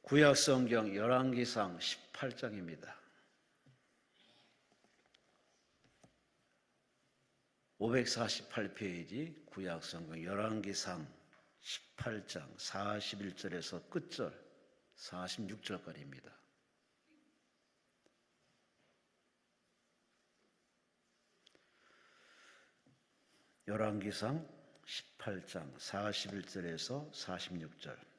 구약성경 열왕기상 18장입니다. 548페이지 구약성경 열왕기상 18장 41절에서 끝절 46절까지입니다. 열왕기상 18장 41절에서 46절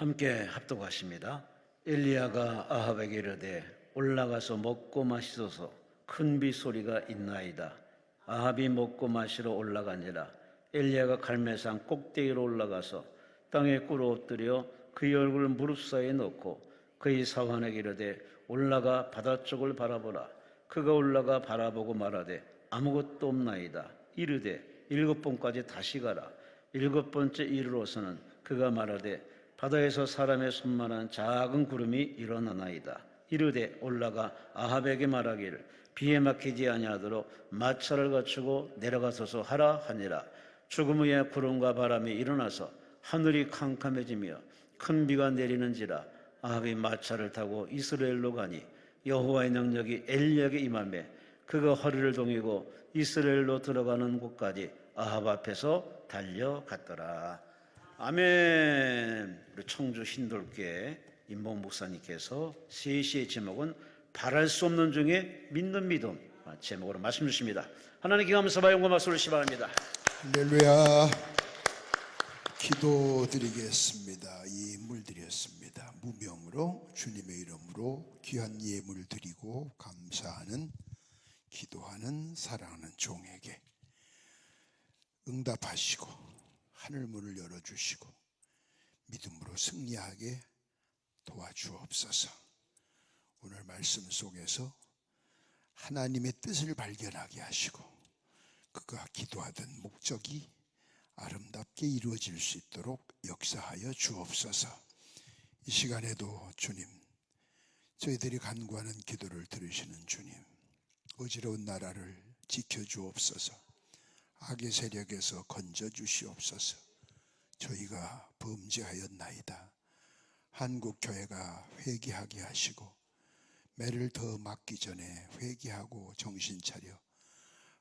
함께 합독하십니다. 엘리야가 아합에게 이르되 올라가서 먹고 마시소서. 큰 빗소리가 있나이다. 아합이 먹고 마시러 올라가니라. 엘리야가 갈멜산 꼭대기로 올라가서 땅에 꿇어 엎드려 그의 얼굴을 무릎 사이에 넣고 그의 사환에게 이르되 올라가 바다 쪽을 바라보라. 그가 올라가 바라보고 말하되 아무것도 없나이다. 이르되 7번까지 다시 가라. 7번째 이르러서는 그가 말하되 바다에서 사람의 손만한 작은 구름이 일어나나이다. 이르되 올라가 아합에게 말하기를 비에 막히지 아니하도록 마차를 갖추고 내려가소서 하라 하니라. 죽음 후에 구름과 바람이 일어나서 하늘이 캄캄해지며 큰 비가 내리는지라. 아합이 마차를 타고 이스라엘로 가니 여호와의 능력이 엘리야에게 임하매 그가 허리를 동이고 이스라엘로 들어가는 곳까지 아합 앞에서 달려갔더라. 아멘. 우리 청주 신돌교회 임봉 목사님께서 3시의 제목은 바랄 수 없는 중에 믿는 믿음 제목으로 말씀 주십니다. 하나님께 감사와 영광 박수를 시바랍니다. 할렐루야. 기도드리겠습니다. 예물 드렸습니다. 무명으로 주님의 이름으로 귀한 예물 드리고 감사하는 기도하는 사랑하는 종에게 응답하시고 하늘문을 열어주시고 믿음으로 승리하게 도와주옵소서. 오늘 말씀 속에서 하나님의 뜻을 발견하게 하시고 그가 기도하던 목적이 아름답게 이루어질 수 있도록 역사하여 주옵소서. 이 시간에도 주님, 저희들이 간구하는 기도를 들으시는 주님, 어지러운 나라를 지켜주옵소서. 악의 세력에서 건져주시옵소서. 저희가 범죄하였나이다. 한국교회가 회개하게 하시고 매를 더 맞기 전에 회개하고 정신 차려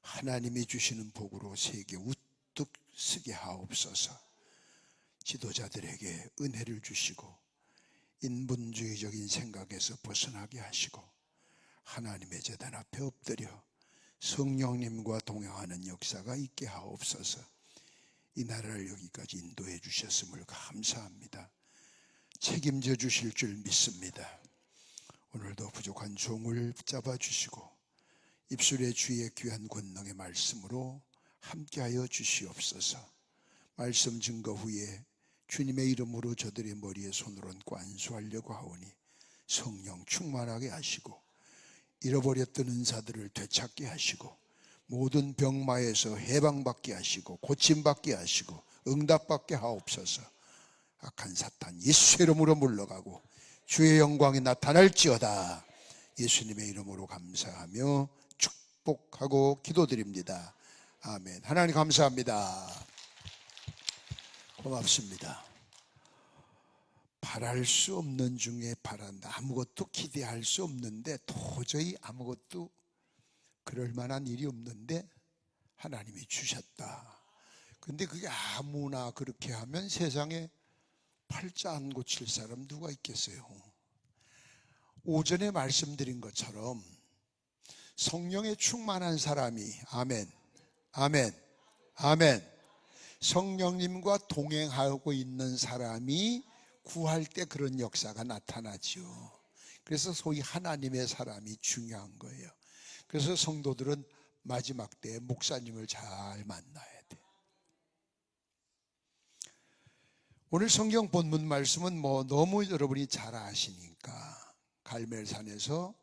하나님이 주시는 복으로 세계 우뚝 서게 하옵소서. 지도자들에게 은혜를 주시고 인본주의적인 생각에서 벗어나게 하시고 하나님의 제단 앞에 엎드려 성령님과 동행하는 역사가 있게 하옵소서. 이 나라를 여기까지 인도해 주셨음을 감사합니다. 책임져 주실 줄 믿습니다. 오늘도 부족한 종을 붙잡아 주시고 입술의 주의 귀한 권능의 말씀으로 함께하여 주시옵소서. 말씀 증거 후에 주님의 이름으로 저들의 머리에 손을 얹고 안수하려고 하오니 성령 충만하게 하시고 잃어버렸던 은사들을 되찾게 하시고 모든 병마에서 해방받게 하시고 고침받게 하시고 응답받게 하옵소서. 악한 사탄 예수의 이름으로 물러가고 주의 영광이 나타날지어다. 예수님의 이름으로 감사하며 축복하고 기도드립니다. 아멘. 하나님 감사합니다. 고맙습니다. 바랄 수 없는 중에 바란다. 아무것도 기대할 수 없는데 도저히 아무것도 그럴 만한 일이 없는데 하나님이 주셨다. 근데 그게 아무나 그렇게 하면 세상에 팔자 안 고칠 사람 누가 있겠어요? 오전에 말씀드린 것처럼 성령에 충만한 사람이 아멘, 아멘, 아멘. 성령님과 동행하고 있는 사람이 구할 때 그런 역사가 나타나죠. 그래서 소위 하나님의 사람이 중요한 거예요. 그래서 성도들은 마지막 때에 목사님을 잘 만나야 돼. 오늘 성경 본문 말씀은 너무 여러분이 잘 아시니까 갈멜산에서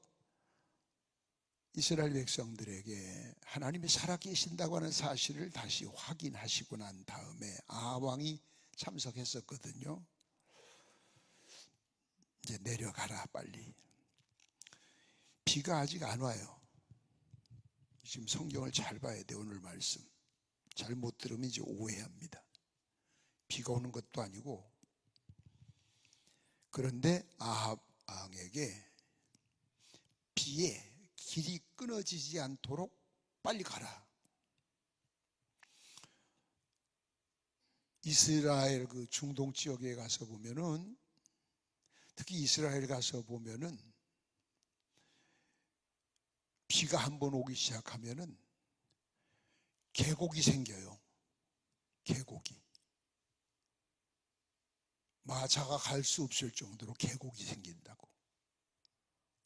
이스라엘 백성들에게 하나님이 살아계신다고 하는 사실을 다시 확인하시고 난 다음에 아왕이 참석했었거든요. 이제 내려가라 빨리. 비가 아직 안 와요. 지금 성경을 잘 봐야 돼. 오늘 말씀 잘못 들으면 이제 오해합니다. 비가 오는 것도 아니고 그런데 아합 왕에게 비에 길이 끊어지지 않도록 빨리 가라. 이스라엘 그 중동 지역에 가서 보면은, 특히 이스라엘 가서 보면은 비가 한번 오기 시작하면은 계곡이 생겨요. 계곡이. 마차가 갈 수 없을 정도로 계곡이 생긴다고.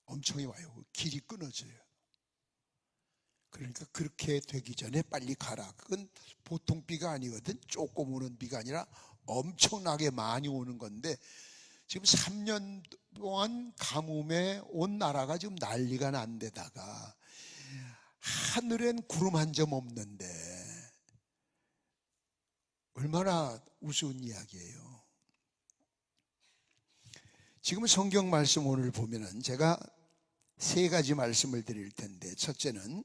엄청이 와요. 길이 끊어져요. 그러니까 그렇게 되기 전에 빨리 가라. 그건 보통 비가 아니거든. 조금 오는 비가 아니라 엄청나게 많이 오는 건데, 지금 3년 동안 가뭄에 온 나라가 지금 난리가 난 데다가 하늘엔 구름 한 점 없는데 얼마나 우스운 이야기예요. 지금 성경 말씀 오늘 보면은 제가 세 가지 말씀을 드릴 텐데, 첫째는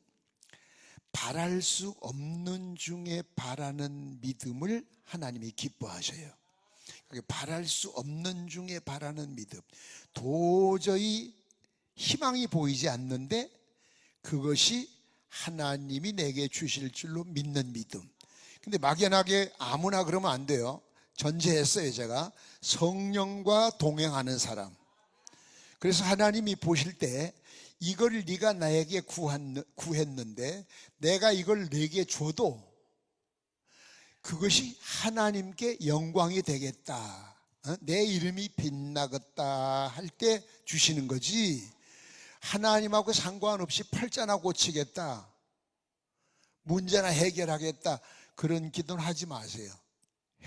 바랄 수 없는 중에 바라는 믿음을 하나님이 기뻐하셔요. 바랄 수 없는 중에 바라는 믿음. 도저히 희망이 보이지 않는데 그것이 하나님이 내게 주실 줄로 믿는 믿음. 근데 막연하게 아무나 그러면 안 돼요. 전제했어요, 제가. 성령과 동행하는 사람. 그래서 하나님이 보실 때 이걸 네가 나에게 구했는데 내가 이걸 네게 줘도 그것이 하나님께 영광이 되겠다, 내 이름이 빛나겠다 할 때 주시는 거지, 하나님하고 상관없이 팔자나 고치겠다, 문제나 해결하겠다, 그런 기도는 하지 마세요.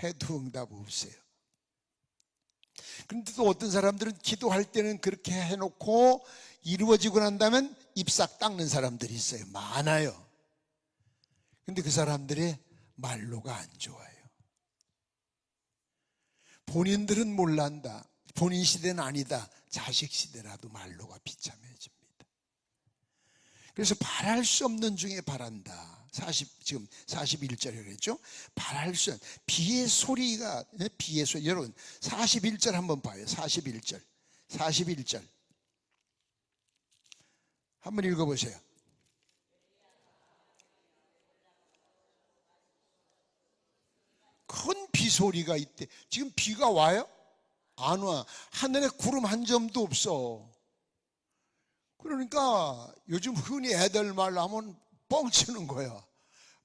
해도 응답 없어요. 그런데 또 어떤 사람들은 기도할 때는 그렇게 해놓고 이루어지고 난 다음엔 잎싹 닦는 사람들이 있어요. 많아요. 근데 그 사람들의 말로가 안 좋아요. 본인들은 몰란다, 본인 시대는 아니다, 자식 시대라도 말로가 비참해집니다. 그래서 바랄 수 없는 중에 바란다. 지금 41절에 그랬죠. 바랄 수 없는 비의 소리가, 비의 소리. 여러분 41절 한번 봐요. 41절 한번 읽어보세요. 큰 비소리가 있대. 지금 비가 와요? 안 와. 하늘에 구름 한 점도 없어. 그러니까 요즘 흔히 애들 말 하면 뻥치는 거야.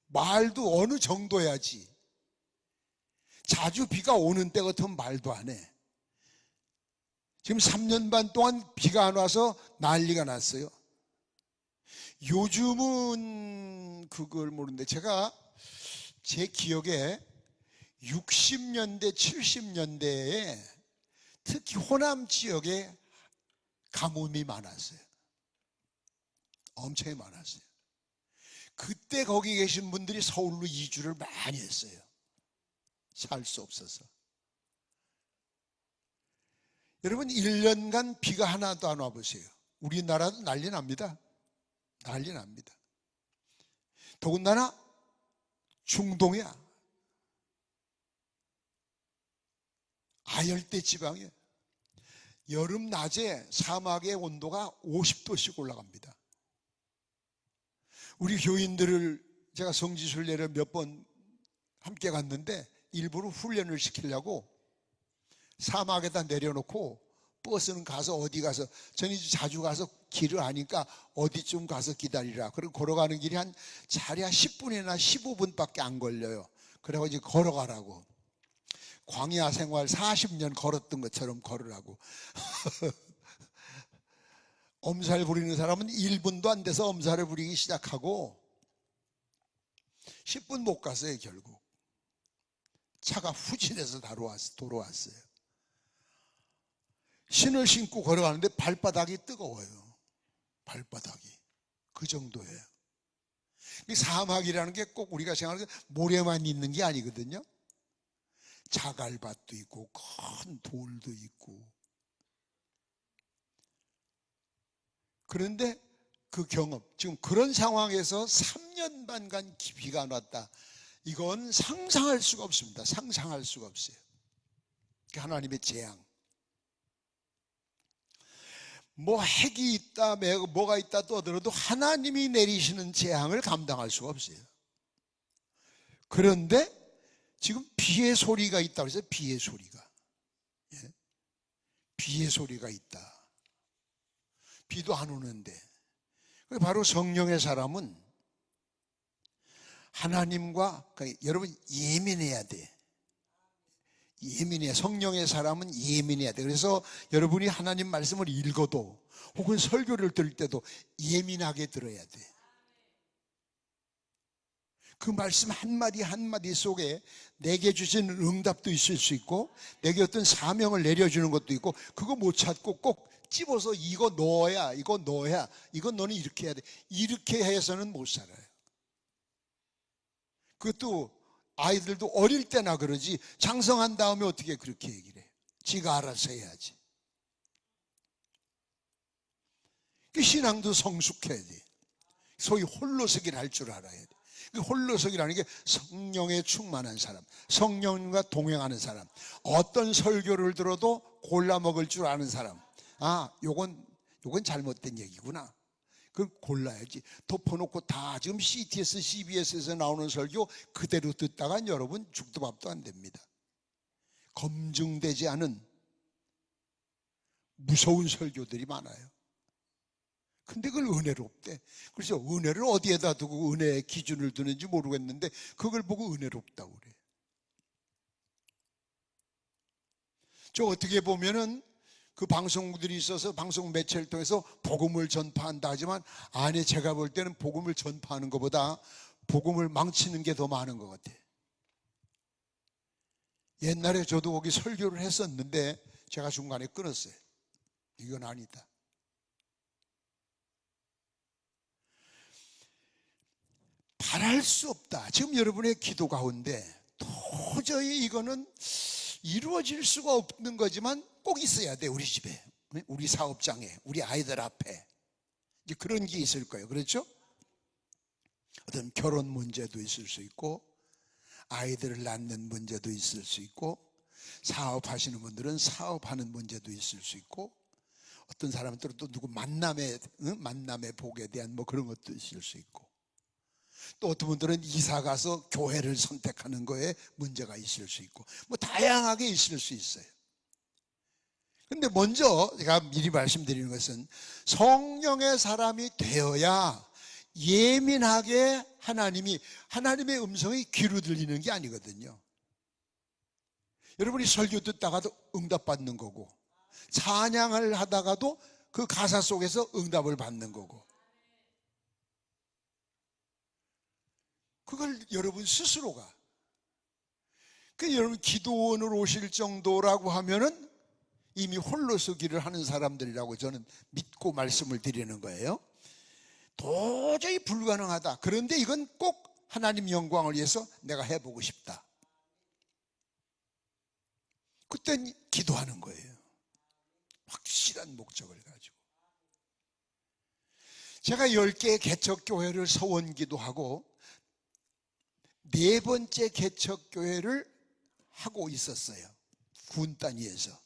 말도 어느 정도야지. 자주 비가 오는 때 같으면 말도 안 해. 지금 3년 반 동안 비가 안 와서 난리가 났어요. 요즘은 그걸 모르는데, 제가 제 기억에 60년대, 70년대에 특히 호남 지역에 가뭄이 많았어요. 엄청 많았어요. 그때 거기 계신 분들이 서울로 이주를 많이 했어요. 살 수 없어서. 여러분 1년간 비가 하나도 안 와보세요. 우리나라도 난리 납니다. 난리 납니다. 더군다나 중동이야. 아열대 지방이에요. 여름 낮에 사막의 온도가 50도씩 올라갑니다. 우리 교인들을 제가 성지순례를 몇 번 함께 갔는데 일부러 훈련을 시키려고 사막에다 내려놓고 버스는 가서 어디 가서, 저는 자주 가서 길을 아니까 어디쯤 가서 기다리라. 그리고 걸어가는 길이 한 자리야 10분이나 15분밖에 안 걸려요. 그래가지고 이제 걸어가라고. 광야 생활 40년 걸었던 것처럼 걸으라고. 엄살 부리는 사람은 1분도 안 돼서 엄살을 부리기 시작하고 10분 못 갔어요. 결국 차가 후진해서 돌아왔어요. 신을 신고 걸어가는데 발바닥이 뜨거워요. 발바닥이 그 정도예요. 사막이라는 게 꼭 우리가 생각하는 모래만 있는 게 아니거든요. 자갈밭도 있고 큰 돌도 있고. 그런데 그 경험, 지금 그런 상황에서 3년 반간 비가 안 왔다. 이건 상상할 수가 없습니다. 상상할 수가 없어요. 하나님의 재앙. 뭐 핵이 있다, 뭐가 있다 떠들어도 하나님이 내리시는 재앙을 감당할 수가 없어요. 그런데 지금 비의 소리가 있다고 해서 비의 소리가. 예? 비의 소리가 있다. 비도 안 오는데. 바로 성령의 사람은 하나님과, 그러니까 여러분 예민해야 돼. 예민해. 성령의 사람은 예민해야 돼. 그래서 여러분이 하나님 말씀을 읽어도 혹은 설교를 들을 때도 예민하게 들어야 돼. 그 말씀 한마디 한마디 속에 내게 주신 응답도 있을 수 있고 내게 어떤 사명을 내려주는 것도 있고, 그거 못 찾고 꼭 집어서 이거 넣어야, 이거 넣어야, 이건 너는 이렇게 해야 돼, 이렇게 해서는 못 살아요. 그것도 아이들도 어릴 때나 그러지 장성한 다음에 어떻게 그렇게 얘기를 해요. 지가 알아서 해야지. 그 신앙도 성숙해야 돼. 소위 홀로서기를 할 줄 알아야 돼. 그 홀로서기라는 게 성령에 충만한 사람, 성령과 동행하는 사람, 어떤 설교를 들어도 골라 먹을 줄 아는 사람. 아, 요건 잘못된 얘기구나. 그걸 골라야지. 덮어놓고 다 지금 CTS, CBS에서 나오는 설교 그대로 듣다간 여러분 죽도 밥도 안 됩니다. 검증되지 않은 무서운 설교들이 많아요. 근데 그걸 은혜로 없대. 그래서 은혜를 어디에다 두고 은혜의 기준을 두는지 모르겠는데 그걸 보고 은혜롭다고 그래. 저 어떻게 보면은 그 방송들이 있어서 방송 매체를 통해서 복음을 전파한다 하지만 안에 제가 볼 때는 복음을 전파하는 것보다 복음을 망치는 게 더 많은 것 같아. 옛날에 저도 거기 설교를 했었는데 제가 중간에 끊었어요. 이건 아니다. 바랄 수 없다. 지금 여러분의 기도 가운데 도저히 이거는 이루어질 수가 없는 거지만 꼭 있어야 돼. 우리 집에, 우리 사업장에, 우리 아이들 앞에 이제 그런 게 있을 거예요. 그렇죠? 어떤 결혼 문제도 있을 수 있고 아이들을 낳는 문제도 있을 수 있고 사업하시는 분들은 사업하는 문제도 있을 수 있고 어떤 사람들은 또 누구 만남의 복에 대한 뭐 그런 것도 있을 수 있고 또 어떤 분들은 이사 가서 교회를 선택하는 거에 문제가 있을 수 있고 뭐 다양하게 있을 수 있어요. 근데 먼저 제가 미리 말씀드리는 것은 성령의 사람이 되어야 예민하게 하나님의 음성이 귀로 들리는 게 아니거든요. 여러분이 설교 듣다가도 응답받는 거고 찬양을 하다가도 그 가사 속에서 응답을 받는 거고 그걸 여러분 스스로가 여러분 기도원으로 오실 정도라고 하면은 이미 홀로서기를 하는 사람들이라고 저는 믿고 말씀을 드리는 거예요. 도저히 불가능하다. 그런데 이건 꼭 하나님 영광을 위해서 내가 해보고 싶다. 그땐 기도하는 거예요. 확실한 목적을 가지고. 제가 10개의 개척교회를 서원기도 하고 4번째 개척교회를 하고 있었어요. 군 단위에서.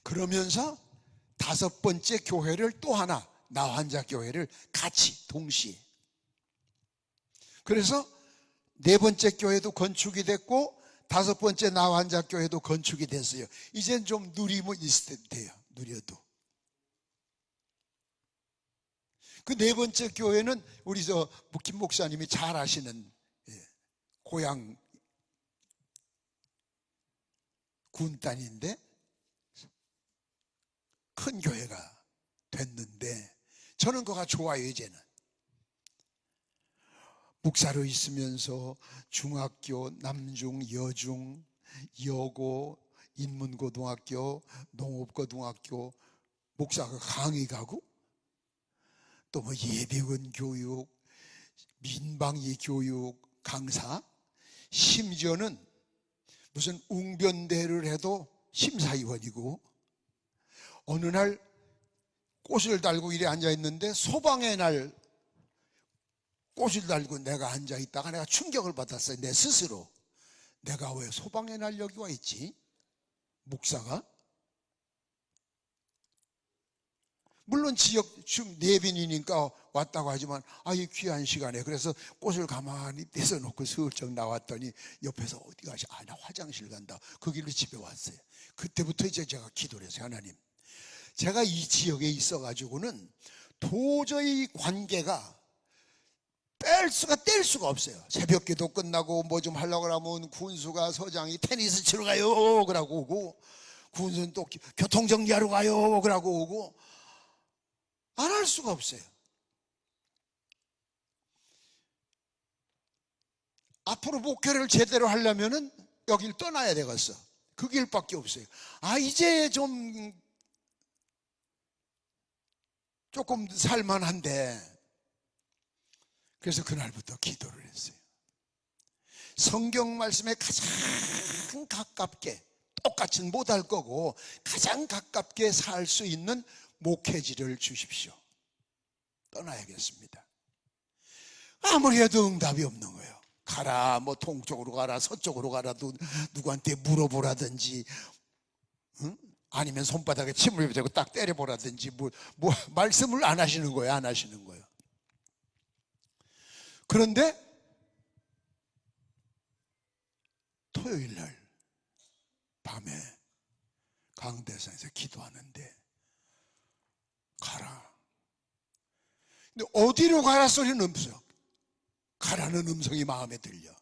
그러면서 5번째 교회를 또 하나, 나환자 교회를 같이 동시에. 그래서 4번째 교회도 건축이 됐고 5번째 나환자 교회도 건축이 됐어요. 이젠 좀 누리면 있을 때 돼요. 누려도. 그 4번째 교회는 우리 김 목사님이 잘 아시는 고향 군단인데 큰 교회가 됐는데 저는 그가 좋아요. 이제는 목사로 있으면서 중학교, 남중, 여중, 여고, 인문고등학교, 농업고등학교 목사가 강의 가고 또 뭐 예비군 교육, 민방위 교육 강사, 심지어는 무슨 웅변대를 해도 심사위원이고 어느 날 꽃을 달고 이래 앉아있는데 소방의 날 꽃을 달고 내가 앉아있다가 내가 충격을 받았어요. 내 스스로. 내가 왜 소방의 날 여기 와 있지? 목사가? 물론 지역 좀 내빈이니까 왔다고 하지만 이 귀한 시간에 그래서 꽃을 가만히 떼서 놓고 슬쩍 나왔더니 옆에서 어디 가시? 나 화장실 간다. 그 길로 집에 왔어요. 그때부터 이제 제가 기도를 했어요. 하나님, 제가 이 지역에 있어 가지고는 도저히 관계가 뗄 수가 없어요. 새벽 기도 끝나고 뭐 좀 하려고 하면 군수가 서장이 테니스 치러 가요 그러고 오고, 군수는 또 교통정리하러 가요 그러고 오고, 안 할 수가 없어요. 앞으로 목회를 제대로 하려면은 여길 떠나야 되겠어. 그 길밖에 없어요. 이제 좀 조금 살만한데. 그래서 그날부터 기도를 했어요. 성경 말씀에 가장 가깝게, 똑같이는 못할 거고 가장 가깝게 살 수 있는 목회지를 주십시오. 떠나야겠습니다. 아무리 해도 응답이 없는 거예요. 가라, 뭐 동쪽으로 가라, 서쪽으로 가라도 누구한테 물어보라든지, 응? 아니면 손바닥에 침을 대고 딱 때려보라든지, 뭐 말씀을 안 하시는 거예요. 안 하시는 거예요. 그런데 토요일 날 밤에 강대상에서 기도하는데 가라. 근데 어디로 가라 소리는 없어요. 가라는 음성이 마음에 들려.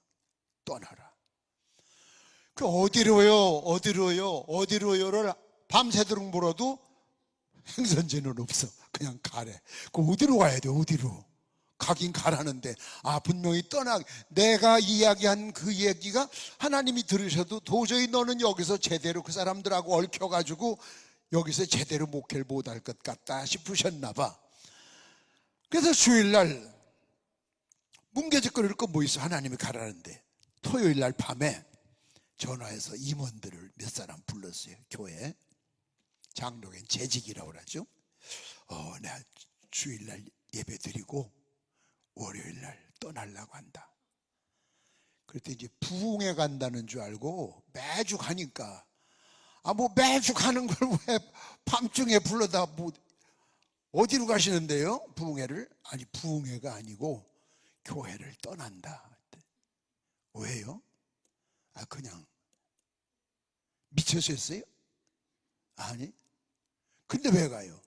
떠나라. 그 어디로요를 밤새도록 물어도 행선지는 없어. 그냥 가래. 그 어디로 가야 돼? 어디로? 가긴 가라는데 분명히 내가 이야기한 그 얘기가 하나님이 들으셔도 도저히 너는 여기서 제대로 그 사람들하고 얽혀가지고 여기서 제대로 목회를 못할 것 같다 싶으셨나 봐. 그래서 주일날 뭉개짓거릴 거 뭐 있어? 하나님이 가라는데. 토요일날 밤에 전화해서 임원들을 몇 사람 불렀어요. 교회 장로교인 재직이라고 그러죠. 내가 주일날 예배 드리고 월요일날 떠나려고 한다. 그랬더니 이제 부흥회 간다는 줄 알고 매주 가니까 뭐 매주 가는 걸 왜 밤중에 불러다 뭐 어디로 가시는데요? 부흥회를? 아니, 부흥회가 아니고 교회를 떠난다. 왜요? 그냥 미쳐서 했어요? 아니. 근데 왜 가요?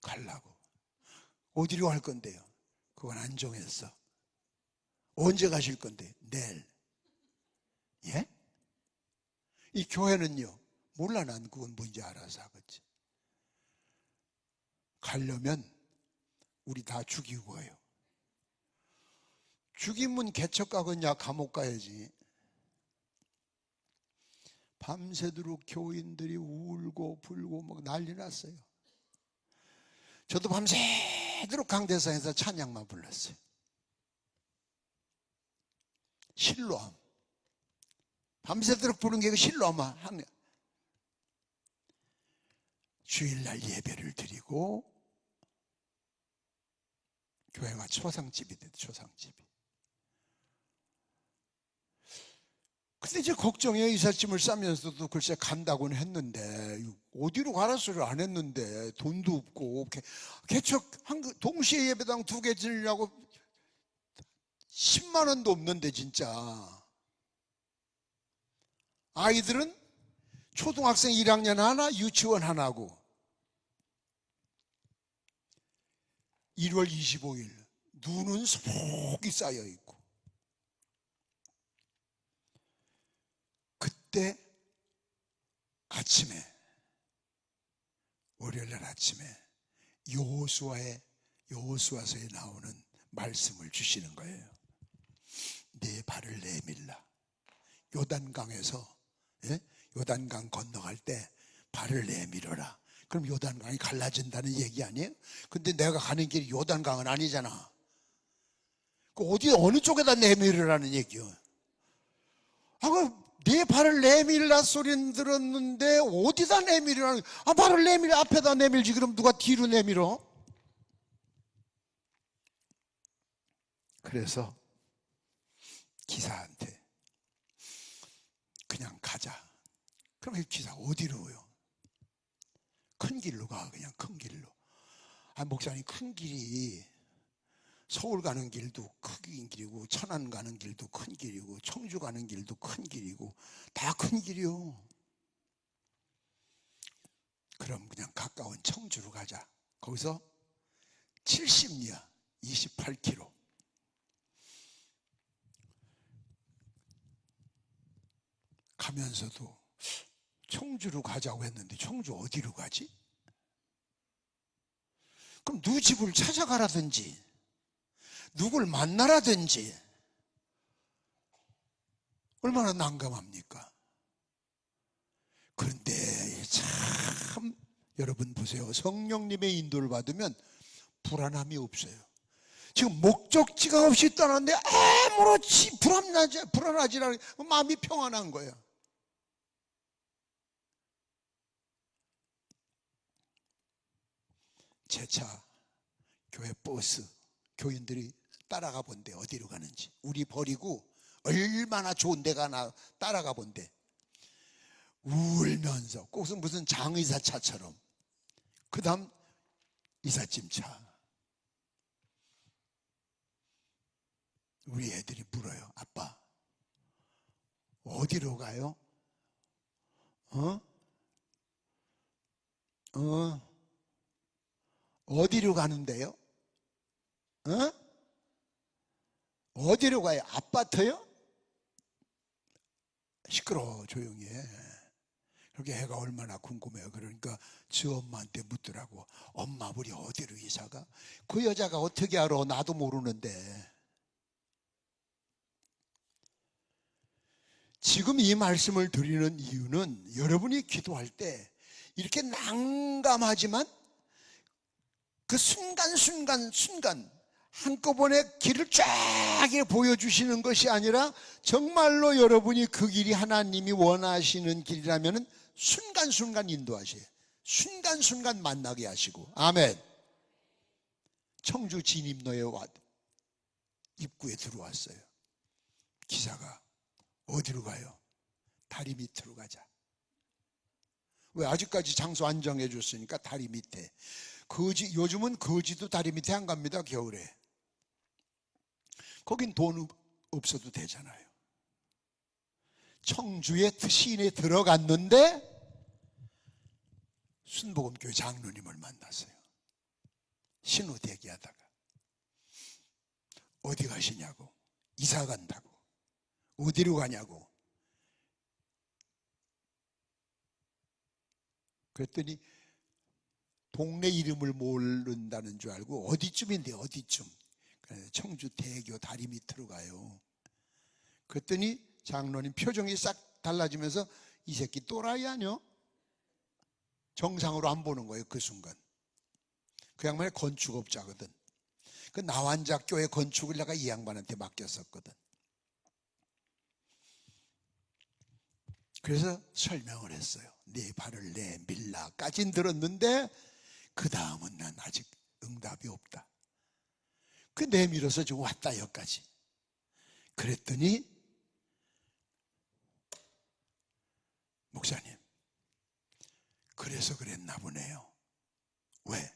가려고. 어디로 갈 건데요? 그건 안 정했어. 언제 가실 건데? 내일. 예? 이 교회는요, 몰라. 난 그건 뭔지 알아서 하겠지. 가려면 우리 다 죽이고 해요. 죽이면 개척 가겠냐? 감옥 가야지. 밤새도록 교인들이 울고 불고 막 난리 났어요. 저도 밤새도록 강대상에서 찬양만 불렀어요. 실로암. 밤새도록 부른 게 실로암. 주일날 예배를 드리고 교회가 초상집이 됐죠. 초상집이. 근데 이제 걱정해요. 이삿짐을 싸면서도 글쎄 간다고는 했는데 어디로 가라 소리를 안 했는데 돈도 없고 개척 동시에 예배당 2개 지내려고 10만 원도 없는데 진짜. 아이들은 초등학생 1학년 하나, 유치원 하나고. 1월 25일 눈은 소복이 쌓여 있고. 그때 아침에, 월요일날 아침에 여호수아서에 나오는 말씀을 주시는 거예요. 내 발을 내밀라. 요단강에서, 요단강 건너갈 때 발을 내밀어라. 그럼 요단강이 갈라진다는 얘기 아니에요? 근데 내가 가는 길이 요단강은 아니잖아. 그 어느 쪽에다 내밀으라는 얘기요? 내 발을 내밀라 소리는 들었는데 어디다 내밀으라는? 발을 내밀어. 앞에다 내밀지. 그럼 누가 뒤로 내밀어? 그래서 기사한테 그냥 가자. 그럼 기사 어디로요? 큰 큰 길로 가. 그냥 큰 길로. 목사님, 큰 길이 서울 가는 길도 큰 길이고, 천안 가는 길도 큰 길이고, 청주 가는 길도 큰 길이고, 다 큰 길이요. 그럼 그냥 가까운 청주로 가자. 거기서 70리 28km. 가면서도 청주로 가자고 했는데 청주 어디로 가지? 그럼 누구 집을 찾아가라든지 누굴 만나라든지 얼마나 난감합니까? 그런데 참 여러분 보세요. 성령님의 인도를 받으면 불안함이 없어요. 지금 목적지가 없이 떠났는데 아무렇지 불안하지 않은 마음이 평안한 거예요. 제 차, 교회 버스, 교인들이 따라가 본대. 어디로 가는지. 우리 버리고 얼마나 좋은 데가 따라가 본대. 울면서 꼭은 무슨 장의사 차처럼. 그 다음 이삿짐 차. 우리 애들이 물어요. 아빠 어디로 가요? 어디로 가는데요? 어디로 가요? 아파트요? 시끄러워. 조용히 해. 그렇게 애가 얼마나 궁금해요. 그러니까 지 엄마한테 묻더라고. 엄마 우리 어디로 이사가? 그 여자가 어떻게 알아? 나도 모르는데. 지금 이 말씀을 드리는 이유는 여러분이 기도할 때 이렇게 난감하지만 그 순간 한꺼번에 길을 쫙 보여주시는 것이 아니라 정말로 여러분이 그 길이 하나님이 원하시는 길이라면 순간순간 인도하셔요. 순간순간 만나게 하시고. 아멘. 청주 진입로에 입구에 들어왔어요. 기사가 어디로 가요? 다리 밑으로 가자. 왜? 아직까지 장소 안 정해줬으니까 다리 밑에. 요즘은 거지도 다리 밑에 안 갑니다. 겨울에. 거긴 돈 없어도 되잖아요. 청주의 시인에 들어갔는데 순복음교회 장로님을 만났어요. 신호 대기하다가 어디 가시냐고. 이사 간다고. 어디로 가냐고. 그랬더니 동네 이름을 모른다는 줄 알고 어디쯤인데 어디쯤. 그래서 청주 대교 다리 밑으로 가요. 그랬더니 장로님 표정이 싹 달라지면서 이 새끼 또라이 아니요? 정상으로 안 보는 거예요. 그 순간. 그 양반이 건축업자거든. 그 나완자교회 건축을 내가 이 양반한테 맡겼었거든. 그래서 설명을 했어요. 네 발을 내밀라까진 들었는데 그 다음은 난 아직 응답이 없다. 그 내밀어서 지금 왔다 여기까지. 그랬더니 목사님 그래서 그랬나 보네요. 왜?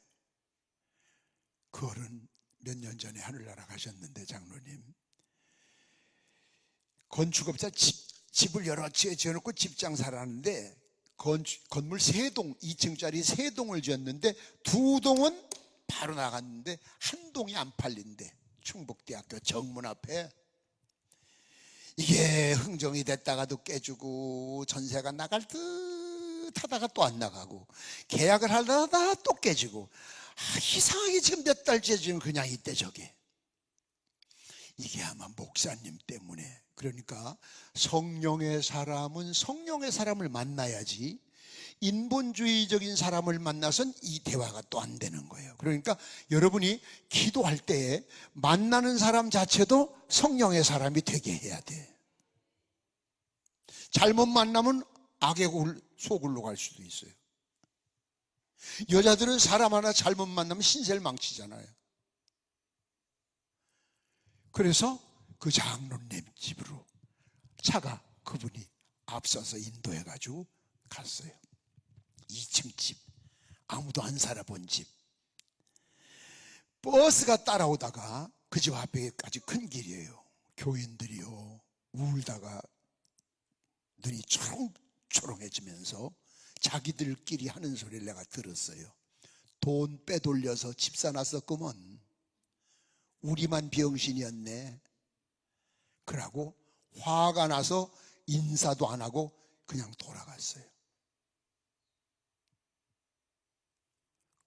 그 어른 몇 년 전에 하늘나라 가셨는데 장로님 건축업자 집을 여러 채 지어놓고 집장사를 하는데 건물 3동 2층짜리 3동을 지었는데 2동은 바로 나갔는데 한 동이 안 팔린대. 충북대학교 정문 앞에. 이게 흥정이 됐다가도 깨지고 전세가 나갈 듯 하다가 또 안 나가고 계약을 하다가 또 깨지고 이상하게 지금 몇 달째 지금 그냥 이때 저게. 이게 아마 목사님 때문에. 그러니까 성령의 사람은 성령의 사람을 만나야지 인본주의적인 사람을 만나선 이 대화가 또 안 되는 거예요. 그러니까 여러분이 기도할 때에 만나는 사람 자체도 성령의 사람이 되게 해야 돼. 잘못 만나면 악의 소굴로 갈 수도 있어요. 여자들은 사람 하나 잘못 만나면 신세를 망치잖아요. 그래서 그 장로님 집으로 차가 그분이 앞서서 인도해가지고 갔어요. 2층 집. 아무도 안 살아본 집. 버스가 따라오다가 그 집 앞에까지 큰 길이에요. 교인들이요 울다가 눈이 초롱초롱해지면서 자기들끼리 하는 소리를 내가 들었어요. 돈 빼돌려서 집 사놨었구먼. 우리만 병신이었네. 그러고 화가 나서 인사도 안 하고 그냥 돌아갔어요.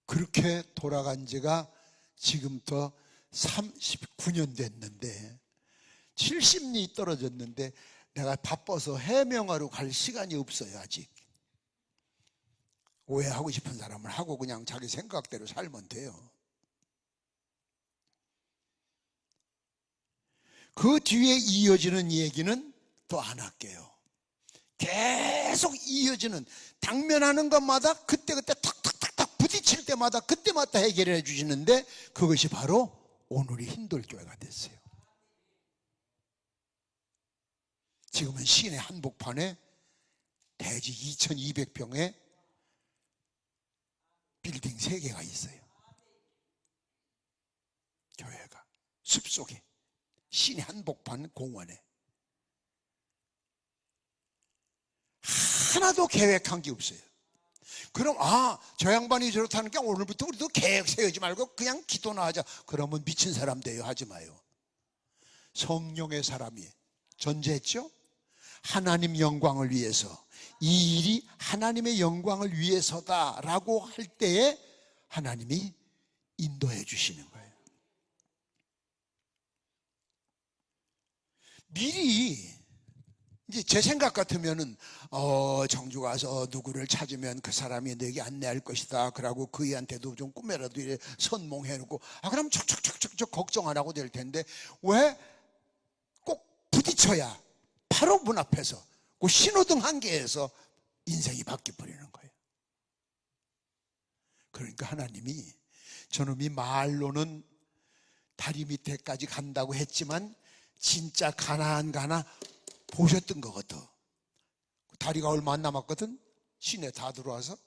그렇게 돌아간 지가 지금부터 39년 됐는데 70리 떨어졌는데 내가 바빠서 해명하러 갈 시간이 없어요. 아직. 오해하고 싶은 사람은 하고 그냥 자기 생각대로 살면 돼요. 그 뒤에 이어지는 얘기는 또 안 할게요. 계속 이어지는, 당면하는 것마다 그때그때 탁탁탁탁 부딪힐 때마다 그때마다 해결해 주시는데 그것이 바로 오늘의 흰돌교회가 됐어요. 지금은 시내 한복판에 대지 2200평에 빌딩 3개가 있어요. 교회가 숲속에 시내 한복판 공원에 하나도 계획한 게 없어요. 그럼 저 양반이 저렇다니까 오늘부터 우리도 계획 세우지 말고 그냥 기도나 하자. 그러면 미친 사람 돼요. 하지 마요. 성령의 사람이 전제했죠. 하나님 영광을 위해서, 이 일이 하나님의 영광을 위해서다라고 할 때에 하나님이 인도해 주시는 거예요. 미리 이제 제 생각 같으면은 정주 가서 누구를 찾으면 그 사람이 내게 안내할 것이다. 그러고 그이한테도 좀 꿈에라도 이래 선몽해 놓고 그럼 척척척척 걱정 안 하고 될 텐데 왜 꼭 부딪혀야 바로 문 앞에서 그 신호등 한 개에서 인생이 바뀌어 버리는 거예요. 그러니까 하나님이 저놈이 말로는 다리 밑에까지 간다고 했지만 진짜 가나 보셨던 거거든. 다리가 얼마 안 남았거든. 시내 다 들어와서.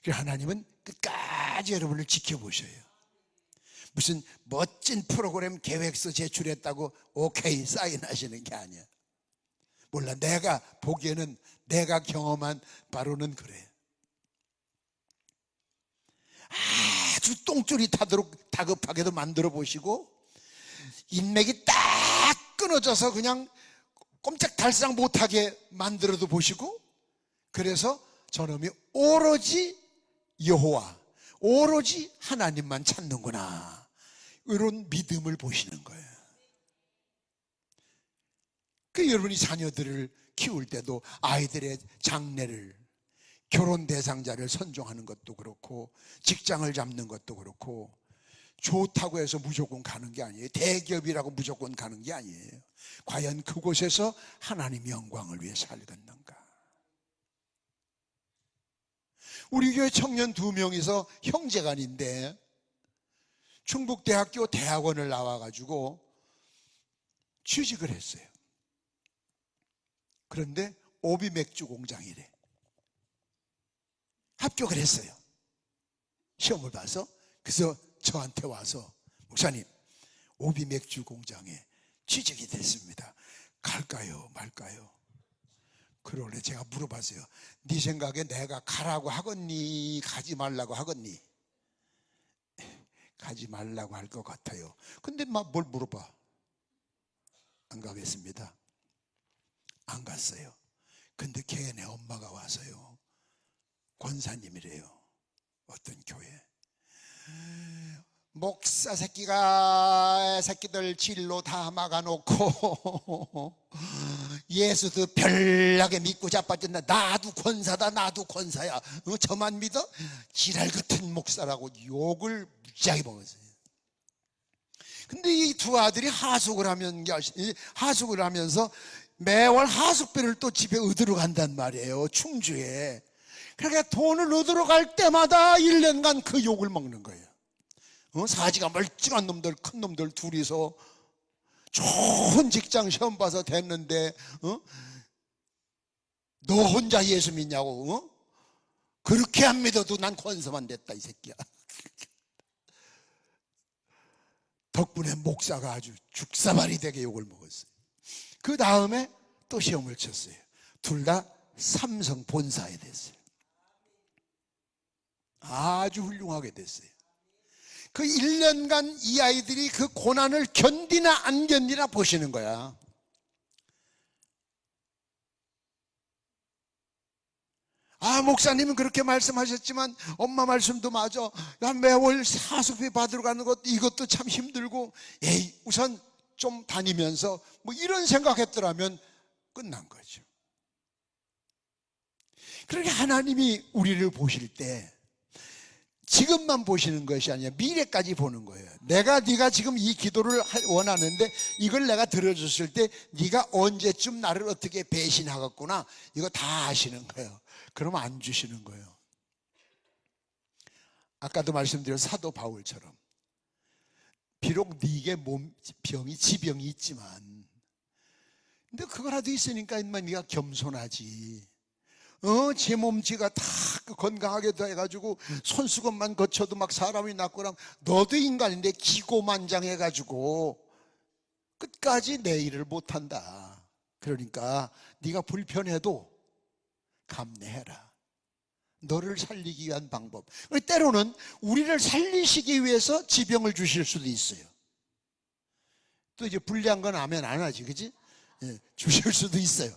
그래서 하나님은 끝까지 여러분을 지켜보셔요. 무슨 멋진 프로그램 계획서 제출했다고 오케이 사인하시는 게 아니야. 몰라, 내가 보기에는, 내가 경험한 바로는 그래. 아주 똥줄이 타도록 다급하게도 만들어 보시고 인맥이 딱 끊어져서 그냥 꼼짝달싹 못하게 만들어도 보시고, 그래서 저놈이 오로지 여호와, 오로지 하나님만 찾는구나, 이런 믿음을 보시는 거예요. 그 여러분이 자녀들을 키울 때도 아이들의 장래를, 결혼 대상자를 선정하는 것도 그렇고 직장을 잡는 것도 그렇고 좋다고 해서 무조건 가는 게 아니에요. 대기업이라고 무조건 가는 게 아니에요. 과연 그곳에서 하나님 영광을 위해 살겠는가? 우리 교회 청년 2명이서 형제간인데 충북대학교 대학원을 나와가지고 취직을 했어요. 그런데 오비 맥주 공장이래. 합격을 했어요. 시험을 봐서. 그래서 저한테 와서 목사님, 오비 맥주 공장에 취직이 됐습니다. 갈까요 말까요? 그러래. 제가 물어봤어요. 네 생각에 내가 가라고 하겠니 가지 말라고 하겠니? 가지 말라고 할 것 같아요. 근데 막 뭘 물어봐. 안 가겠습니다. 안 갔어요. 근데 걔네 엄마가 와서요, 권사님이래요. 어떤 교회. 목사 새끼들 진로 다 막아놓고 예수도 별나게 믿고 자빠졌나. 나도 권사다, 나도 권사야. 저만 믿어? 지랄 같은 목사라고 욕을 무지하게 먹었어요. 근데 이 두 아들이 하숙을 하면서 매월 하숙비를 또 집에 얻으러 간단 말이에요. 충주에. 그러니까 돈을 얻으러 갈 때마다 1년간 그 욕을 먹는 거예요. 사지가 멀쩡한 놈들, 큰 놈들 둘이서 좋은 직장 시험 봐서 됐는데 너 혼자 예수 믿냐고. 그렇게 안 믿어도 난 권사만 됐다 이 새끼야. 덕분에 목사가 아주 죽사발이 되게 욕을 먹었어요. 그 다음에 또 시험을 쳤어요. 둘 다 삼성 본사에 됐어요. 아주 훌륭하게 됐어요. 그 1년간 이 아이들이 그 고난을 견디나 안 견디나 보시는 거야. 아, 목사님은 그렇게 말씀하셨지만 엄마 말씀도 맞아. 야, 매월 사수비 받으러 가는 것 이것도 참 힘들고, 에이, 우선 좀 다니면서 뭐 이런 생각했더라면 끝난 거죠. 그러니까 하나님이 우리를 보실 때 지금만 보시는 것이 아니라 미래까지 보는 거예요. 네가 지금 이 기도를 원하는데 이걸 내가 들어줬을 때 네가 언제쯤 나를 어떻게 배신하겠구나, 이거 다 아시는 거예요. 그러면 안 주시는 거예요. 아까도 말씀드린 사도 바울처럼 비록 네게 몸병이 지병이 있지만 근데 그거라도 있으니까 인마 네가 겸손하지. 제 몸지가 다 건강하게 돼가지고 손수건만 거쳐도 막 사람이 낫고, 너도 인간인데 기고만장해가지고 끝까지 내 일을 못한다. 그러니까 네가 불편해도 감내해라. 너를 살리기 위한 방법. 때로는 우리를 살리시기 위해서 지병을 주실 수도 있어요. 또 이제 불리한 건 아멘 안 하지, 그지? 예, 주실 수도 있어요.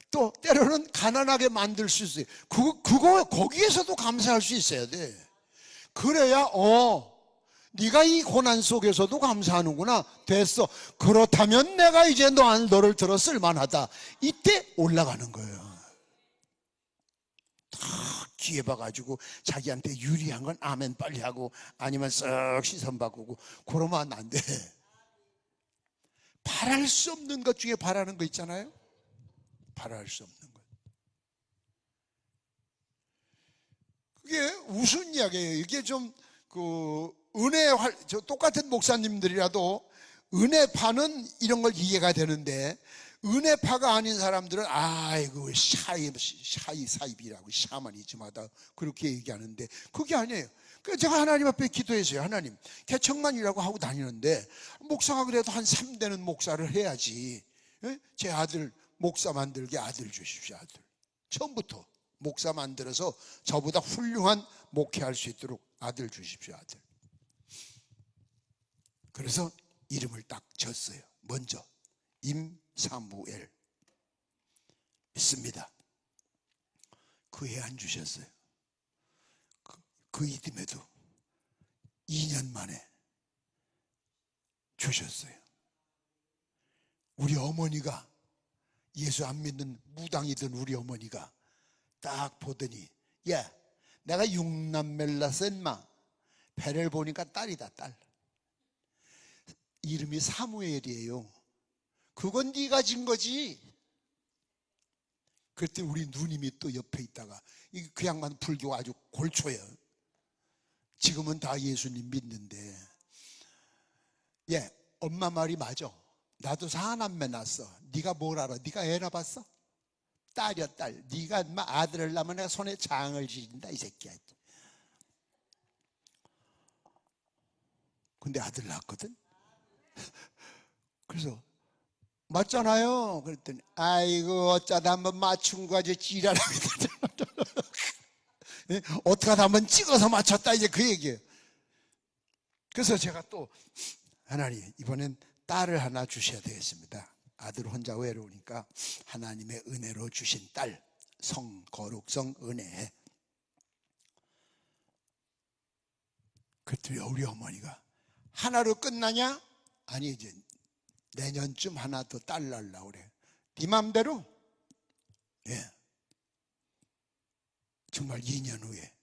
또 때로는 가난하게 만들 수 있어요. 거기에서도 감사할 수 있어야 돼. 그래야 네가 이 고난 속에서도 감사하는구나. 됐어. 그렇다면 내가 이제 너를 들어 쓸만하다. 이때 올라가는 거예요. 다 기회 봐가지고 자기한테 유리한 건 아멘 빨리 하고 아니면 쓱 시선 바꾸고 그러면 안 돼. 바랄 수 없는 것 중에 바라는 거 있잖아요. 바랄 수 없는 것. 그게 무슨 이야기예요? 이게 좀 똑같은 목사님들이라도 은혜파는 이런 걸 이해가 되는데 은혜파가 아닌 사람들은 아이고 사입이라고 샤머니즘하다 그렇게 얘기하는데 그게 아니에요. 그래서 제가 하나님 앞에 기도했어요. 하나님, 개척만이라고 하고 다니는데 목사가 그래도 한 3대는 목사를 해야지. 제 아들 목사 만들게 아들 주십시오. 아들. 처음부터 목사 만들어서 저보다 훌륭한 목회할 수 있도록 아들 주십시오. 아들. 그래서 이름을 딱 졌어요. 먼저 임사무엘. 믿습니다. 그 해 안 주셨어요. 그 이듬해도 2년 만에 주셨어요. 우리 어머니가, 예수 안 믿는 무당이던 우리 어머니가 딱 보더니, 야, 내가 6남매를 낳았어 인마. 배를 보니까 딸이다, 딸. 이름이 사무엘이에요. 그건 네가 진 거지. 그때 우리 누님이 또 옆에 있다가, 그 양반 불교가 아주 골초예요. 지금은 다 예수님 믿는데, 예, 엄마 말이 맞아. 나도 4남매 낳았어. 네가 뭘 알아? 네가 애 낳았어? 딸이야, 딸. 네가 인마 아들을 낳으면 내가 손에 장을 지진다 이 새끼야. 근데 아들 낳았거든. 그래서 맞잖아요. 그랬더니 아이고 어쩌다 한번 맞춘 거지 지랄하게 되잖아. 어떻게 하다 한번 찍어서 맞췄다 이제 그 얘기예요. 그래서 제가 또 하나님 이번엔 딸을 하나 주셔야 되겠습니다. 아들 혼자 외로우니까 하나님의 은혜로 주신 딸, 성 거룩성 은혜. 그랬더니 우리 어머니가 하나로 끝나냐? 아니 이제 내년쯤 하나 더 딸 낳으려고 그래. 네 맘대로? 예. 정말 2년 후에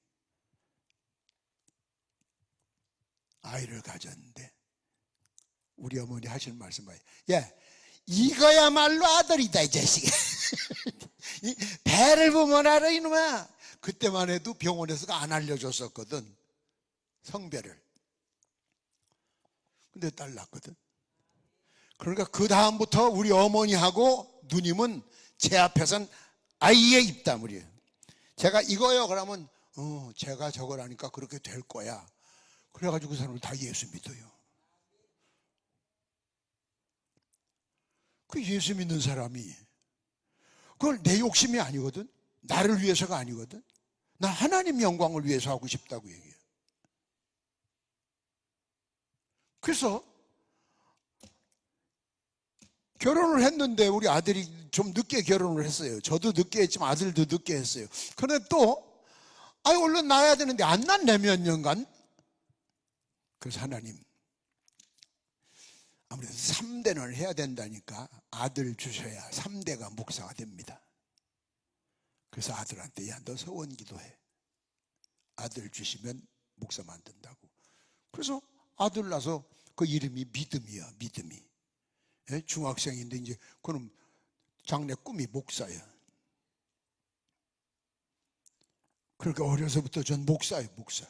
아이를 가졌는데 우리 어머니 하시는 말씀 봐요. 야, 이거야말로 아들이다 이 자식이. 배를 보면 알아 이놈아. 그때만 해도 병원에서 안 알려줬었거든, 성별을. 근데 딸 낳거든. 그러니까 그 다음부터 우리 어머니하고 누님은 제 앞에서는 아이의 입다물이에요. 제가 이거요 그러면 제가 저거라니까 그렇게 될 거야. 그래가지고 그 사람을 다 예수 믿어요. 그 예수 믿는 사람이 그걸 내 욕심이 아니거든. 나를 위해서가 아니거든. 나 하나님 영광을 위해서 하고 싶다고 얘기해요. 그래서 결혼을 했는데 우리 아들이 좀 늦게 결혼을 했어요. 저도 늦게 했지만 아들도 늦게 했어요. 그런데 또 얼른 낳아야 되는데 안 낳네 몇 년간. 그래서 하나님 아무래도 3대는 해야 된다니까 아들 주셔야 3대가 목사가 됩니다. 그래서 아들한테 야 너 서원 기도해. 아들 주시면 목사 만든다고. 그래서 아들 낳아서 그 이름이 믿음이야. 믿음이. 예? 중학생인데 이제 그럼 장래 꿈이 목사야. 그러니까 어려서부터 전 목사예요. 목사.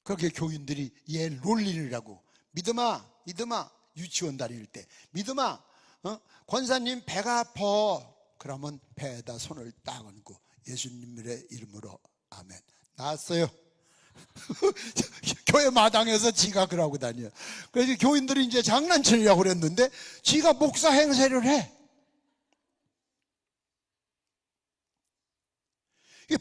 그렇게 교인들이 얘 롤리라고 믿음아 유치원 다닐 때 믿음아 권사님 배가 아파. 그러면 배에다 손을 딱 얹고 예수님의 이름으로 아멘. 나왔어요. 교회 마당에서 지가 그러고 다녀. 그래서 교인들이 이제 장난치려고 그랬는데 지가 목사 행세를 해.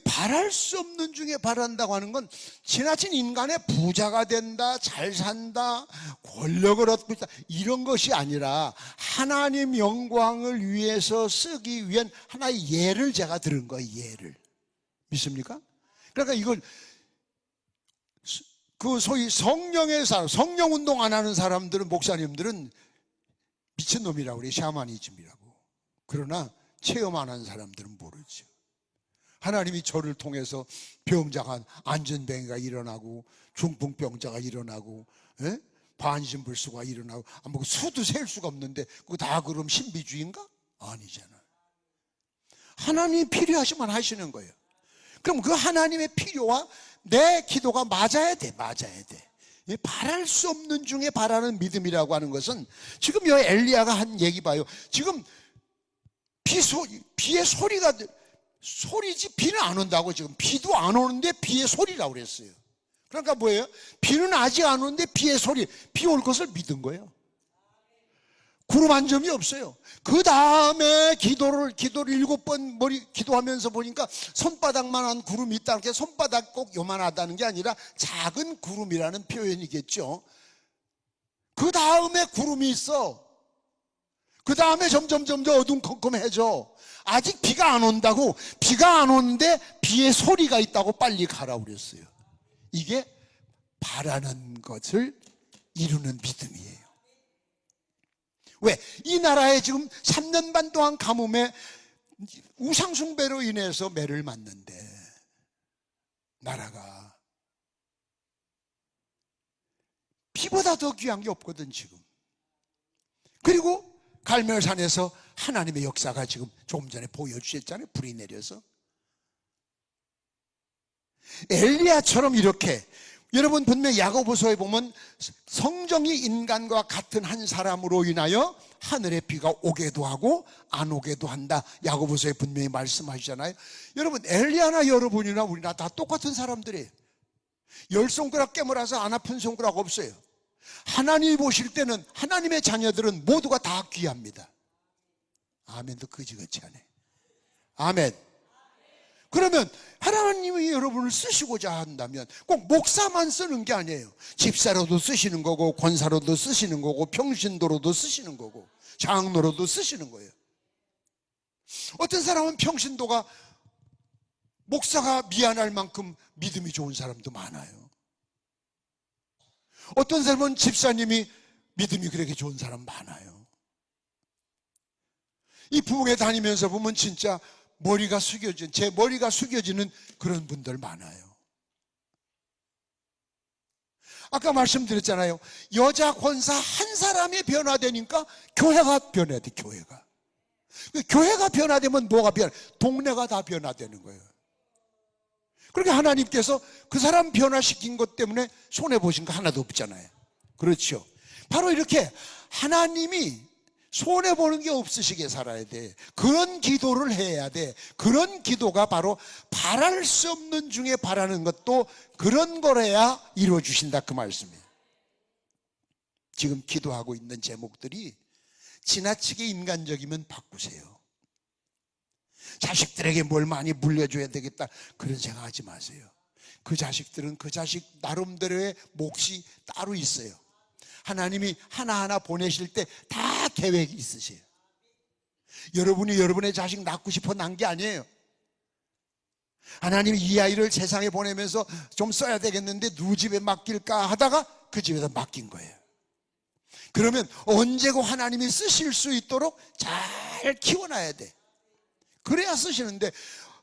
바랄 수 없는 중에 바란다고 하는 건 지나친 인간의 부자가 된다, 잘 산다, 권력을 얻고 있다 이런 것이 아니라 하나님 영광을 위해서 쓰기 위한 하나의 예를 제가 들은 거예요. 예를. 믿습니까? 그러니까 이걸 그 소위 성령의 사람, 성령 운동 안 하는 사람들은, 목사님들은 미친놈이라고 그래요. 샤머니즘이라고. 그러나 체험 안 하는 사람들은 모르죠. 하나님이 저를 통해서 병자가 안전병이가 일어나고 중풍병자가 일어나고 반신불수가 일어나고 뭐 수도 셀 수가 없는데 그거 다 그럼 신비주의인가? 아니잖아. 하나님이 필요하시면 하시는 거예요. 그럼 그 하나님의 필요와 내 기도가 맞아야 돼. 맞아야 돼. 바랄 수 없는 중에 바라는 믿음이라고 하는 것은 지금 여 엘리야가 한 얘기 봐요. 지금 비의 소리지 비는 안 온다고. 지금 비도 안 오는데 비의 소리라고 그랬어요. 그러니까 뭐예요? 비는 아직 안 오는데 비의 소리, 비 올 것을 믿은 거예요. 구름 한 점이 없어요. 그 다음에 기도를 7번 기도하면서 보니까 손바닥만한 구름이 있다는 게, 손바닥 꼭 요만하다는 게 아니라 작은 구름이라는 표현이겠죠. 그 다음에 구름이 있어. 그 다음에 점점 어둠컴컴해져. 아직 비가 안 온다고. 비가 안 오는데 비의 소리가 있다고 빨리 가라고 그랬어요. 이게 바라는 것을 이루는 믿음이에요. 왜? 이 나라에 지금 3년 반 동안 가뭄에 우상숭배로 인해서 매를 맞는데 나라가 비보다 더 귀한 게 없거든 지금. 그리고 갈멜산에서 하나님의 역사가 지금 조금 전에 보여주셨잖아요. 불이 내려서. 엘리야처럼 이렇게, 여러분 분명히 야고보서에 보면 성정이 인간과 같은 한 사람으로 인하여 하늘의 비가 오게도 하고 안 오게도 한다. 야고보서에 분명히 말씀하시잖아요. 여러분 엘리야나 여러분이나 우리나 다 똑같은 사람들이에요. 10손가락 깨물어서 안 아픈 손가락 없어요. 하나님이 보실 때는 하나님의 자녀들은 모두가 다 귀합니다. 아멘도 그지같이 하네. 아멘. 그러면 하나님이 여러분을 쓰시고자 한다면 꼭 목사만 쓰는 게 아니에요. 집사로도 쓰시는 거고, 권사로도 쓰시는 거고, 평신도로도 쓰시는 거고, 장로로도 쓰시는 거예요. 어떤 사람은 평신도가 목사가 미안할 만큼 믿음이 좋은 사람도 많아요. 어떤 사람은 집사님이 믿음이 그렇게 좋은 사람 많아요. 이 부흥회 다니면서 보면 진짜 제 머리가 숙여지는 그런 분들 많아요. 아까 말씀드렸잖아요. 여자 권사 한 사람이 변화되니까 교회가 변화돼. 교회가 변화되면 뭐가 변화? 동네가 다 변화되는 거예요. 그렇게 하나님께서 그 사람 변화시킨 것 때문에 손해보신 거 하나도 없잖아요. 그렇죠. 바로 이렇게 하나님이 손해보는 게 없으시게 살아야 돼. 그런 기도를 해야 돼. 그런 기도가 바로 바랄 수 없는 중에 바라는 것도 그런 거래야 이루어주신다, 그 말씀이에요. 지금 기도하고 있는 제목들이 지나치게 인간적이면 바꾸세요. 자식들에게 뭘 많이 물려줘야 되겠다, 그런 생각하지 마세요. 그 자식들은 그 자식 나름대로의 몫이 따로 있어요. 하나님이 하나하나 보내실 때 다 계획이 있으세요. 여러분이 여러분의 자식 낳고 싶어 난 게 아니에요. 하나님이 이 아이를 세상에 보내면서 좀 써야 되겠는데 누구 집에 맡길까 하다가 그 집에다 맡긴 거예요. 그러면 언제고 하나님이 쓰실 수 있도록 잘 키워놔야 돼. 그래야 쓰시는데,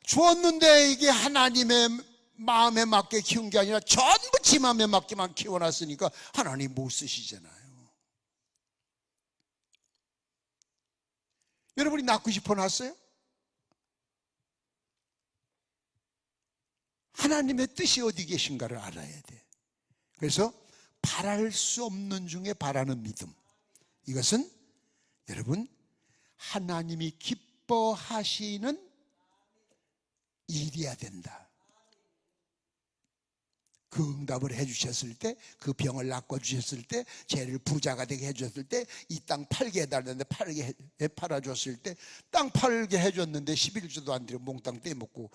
주었는데 이게 하나님의 마음에 맞게 키운 게 아니라 전부 지 마음에 맞게만 키워놨으니까 하나님 못 쓰시잖아요. 여러분이 낳고 싶어 놨어요? 하나님의 뜻이 어디 계신가를 알아야 돼. 그래서 바랄 수 없는 중에 바라는 믿음, 이것은 여러분 하나님이 기뻐하시는 일이어야 된다. 그 응답을 해주셨을 때, 그 병을 낚아주셨을 때, 죄를 부자가 되게 해주셨을 때, 이 땅 팔게 해달라는데 팔아줬을 때, 땅 팔게 해줬는데 11조도 안 들여 몽땅 떼먹고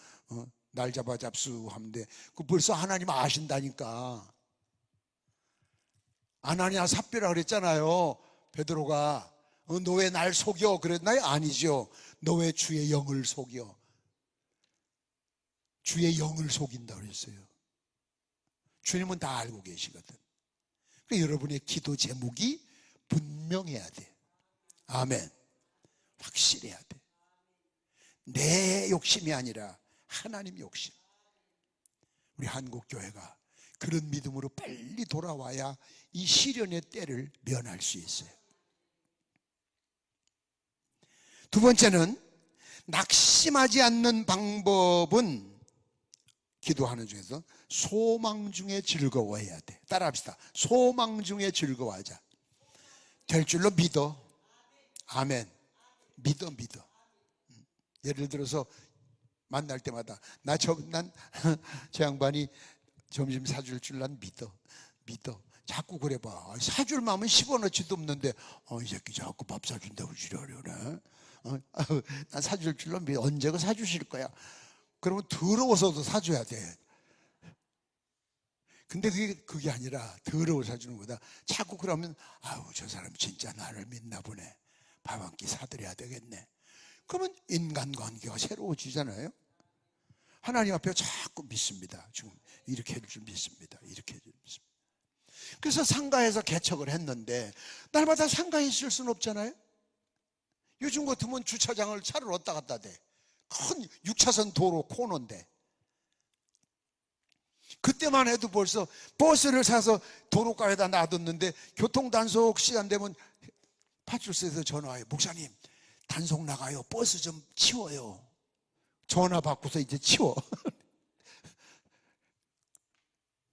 날 잡아 잡수하는데, 그 벌써 하나님 아신다니까. 아나니아 삽비라 그랬잖아요. 베드로가 너 왜 날 속여 그랬나요? 아니죠. 너 왜 주의 영을 속여? 주의 영을 속인다 그랬어요. 주님은 다 알고 계시거든. 그러니까 여러분의 기도 제목이 분명해야 돼. 아멘. 확실해야 돼. 내 욕심이 아니라 하나님 욕심. 우리 한국교회가 그런 믿음으로 빨리 돌아와야 이 시련의 때를 면할 수 있어요. 두 번째는 낙심하지 않는 방법은, 기도하는 중에서 소망 중에 즐거워해야 돼. 따라합시다. 소망 중에 즐거워하자. 될 줄로 믿어. 아멘. 믿어. 예를 들어서 만날 때마다 저 양반이 점심 사줄 줄 난 믿어. 자꾸 그래 봐. 사줄 마음은 10원어치도 없는데 이 새끼 자꾸 밥 사준다고 지랄이네. 난 사줄 줄로 믿어. 언제가 사주실 거야. 그러면 더러워서도 사줘야 돼. 근데 그게 아니라 더러워 사주는 거다. 자꾸 그러면 아우 저 사람 진짜 나를 믿나 보네. 밥 한 끼 사드려야 되겠네. 그러면 인간관계가 새로워지잖아요. 하나님 앞에 자꾸 믿습니다. 지금 이렇게 해줄 줄 믿습니다. 이렇게 해줄 줄 믿습니다. 그래서 상가에서 개척을 했는데 날마다 상가에 있을 수는 없잖아요. 요즘 같으면 주차장을 차를 왔다 갔다 돼. 큰 6차선 도로 코너인데, 그때만 해도 벌써 버스를 사서 도로가에다 놔뒀는데 교통단속 시간 되면 파출소에서 전화와요. 목사님 단속 나가요. 버스 좀 치워요. 전화 받고서 이제 치워.